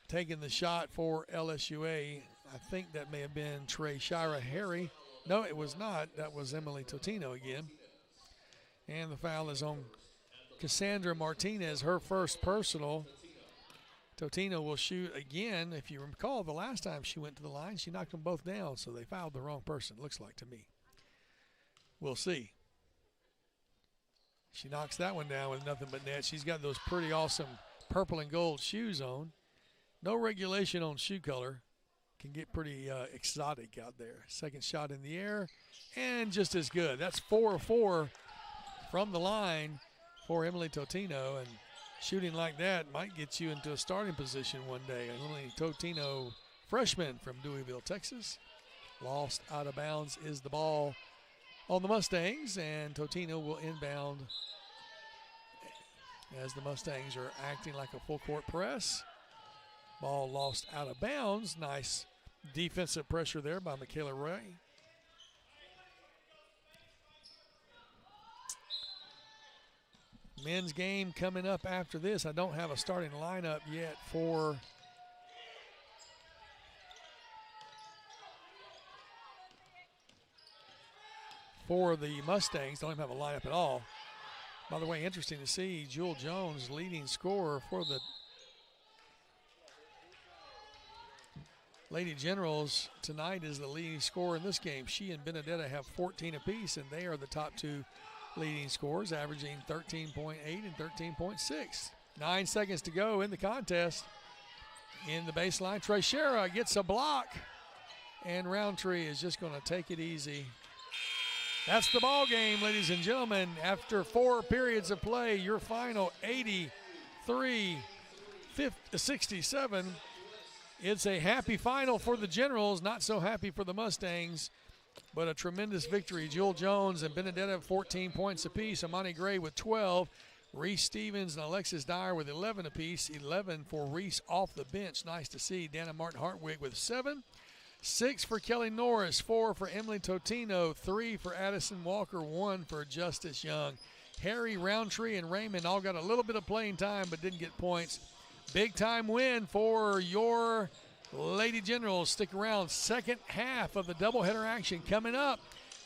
taking the shot for LSUA. I think that may have been Trey Shira Harry. No, it was not. That was Emily Totino again. And the foul is on Cassandra Martinez, her first personal. Totino will shoot again. If you recall, the last time she went to the line, she knocked them both down, so they fouled the wrong person, looks like to me. We'll see. She knocks that one down with nothing but net. She's got those pretty awesome purple and gold shoes on. No regulation on shoe color. Can get pretty exotic out there. Second shot in the air, and just as good. That's 4 of 4 from the line for Emily Totino, and shooting like that might get you into a starting position one day. Emily Totino, freshman from Deweyville, Texas. Lost out of bounds is the ball on the Mustangs, and Totino will inbound as the Mustangs are acting like a full court press. Ball lost out of bounds. Nice defensive pressure there by Michaela Ray. Men's game coming up after this. I don't have a starting lineup yet for the Mustangs. Don't even have a lineup at all. By the way, interesting to see Jewel Jones, leading scorer for the Lady Generals tonight, is the leading scorer in this game. She and Benedetta have 14 apiece, and they are the top 2 leading scorers, averaging 13.8 and 13.6. 9 seconds to go in the contest. In the baseline, Treshera gets a block, and Roundtree is just going to take it easy. That's the ball game, ladies and gentlemen. After 4 periods of play, your final 83-67. It's a happy final for the Generals, not so happy for the Mustangs, but a tremendous victory. Jewel Jones and Benedetta have 14 points apiece. Amani Gray with 12. Reese Stevens and Alexis Dyer with 11 apiece. 11 for Reese off the bench. Nice to see. Dana Martin Hartwig with 7. 6 for Kelly Norris, 4 for Emily Totino, 3 for Addison Walker, 1 for Justice Young. Harry, Roundtree, and Raymond all got a little bit of playing time but didn't get points. Big time win for your Lady Generals. Stick around. Second half of the doubleheader action coming up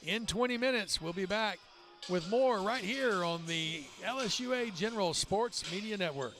in 20 minutes. We'll be back with more right here on the LSUA General Sports Media Network.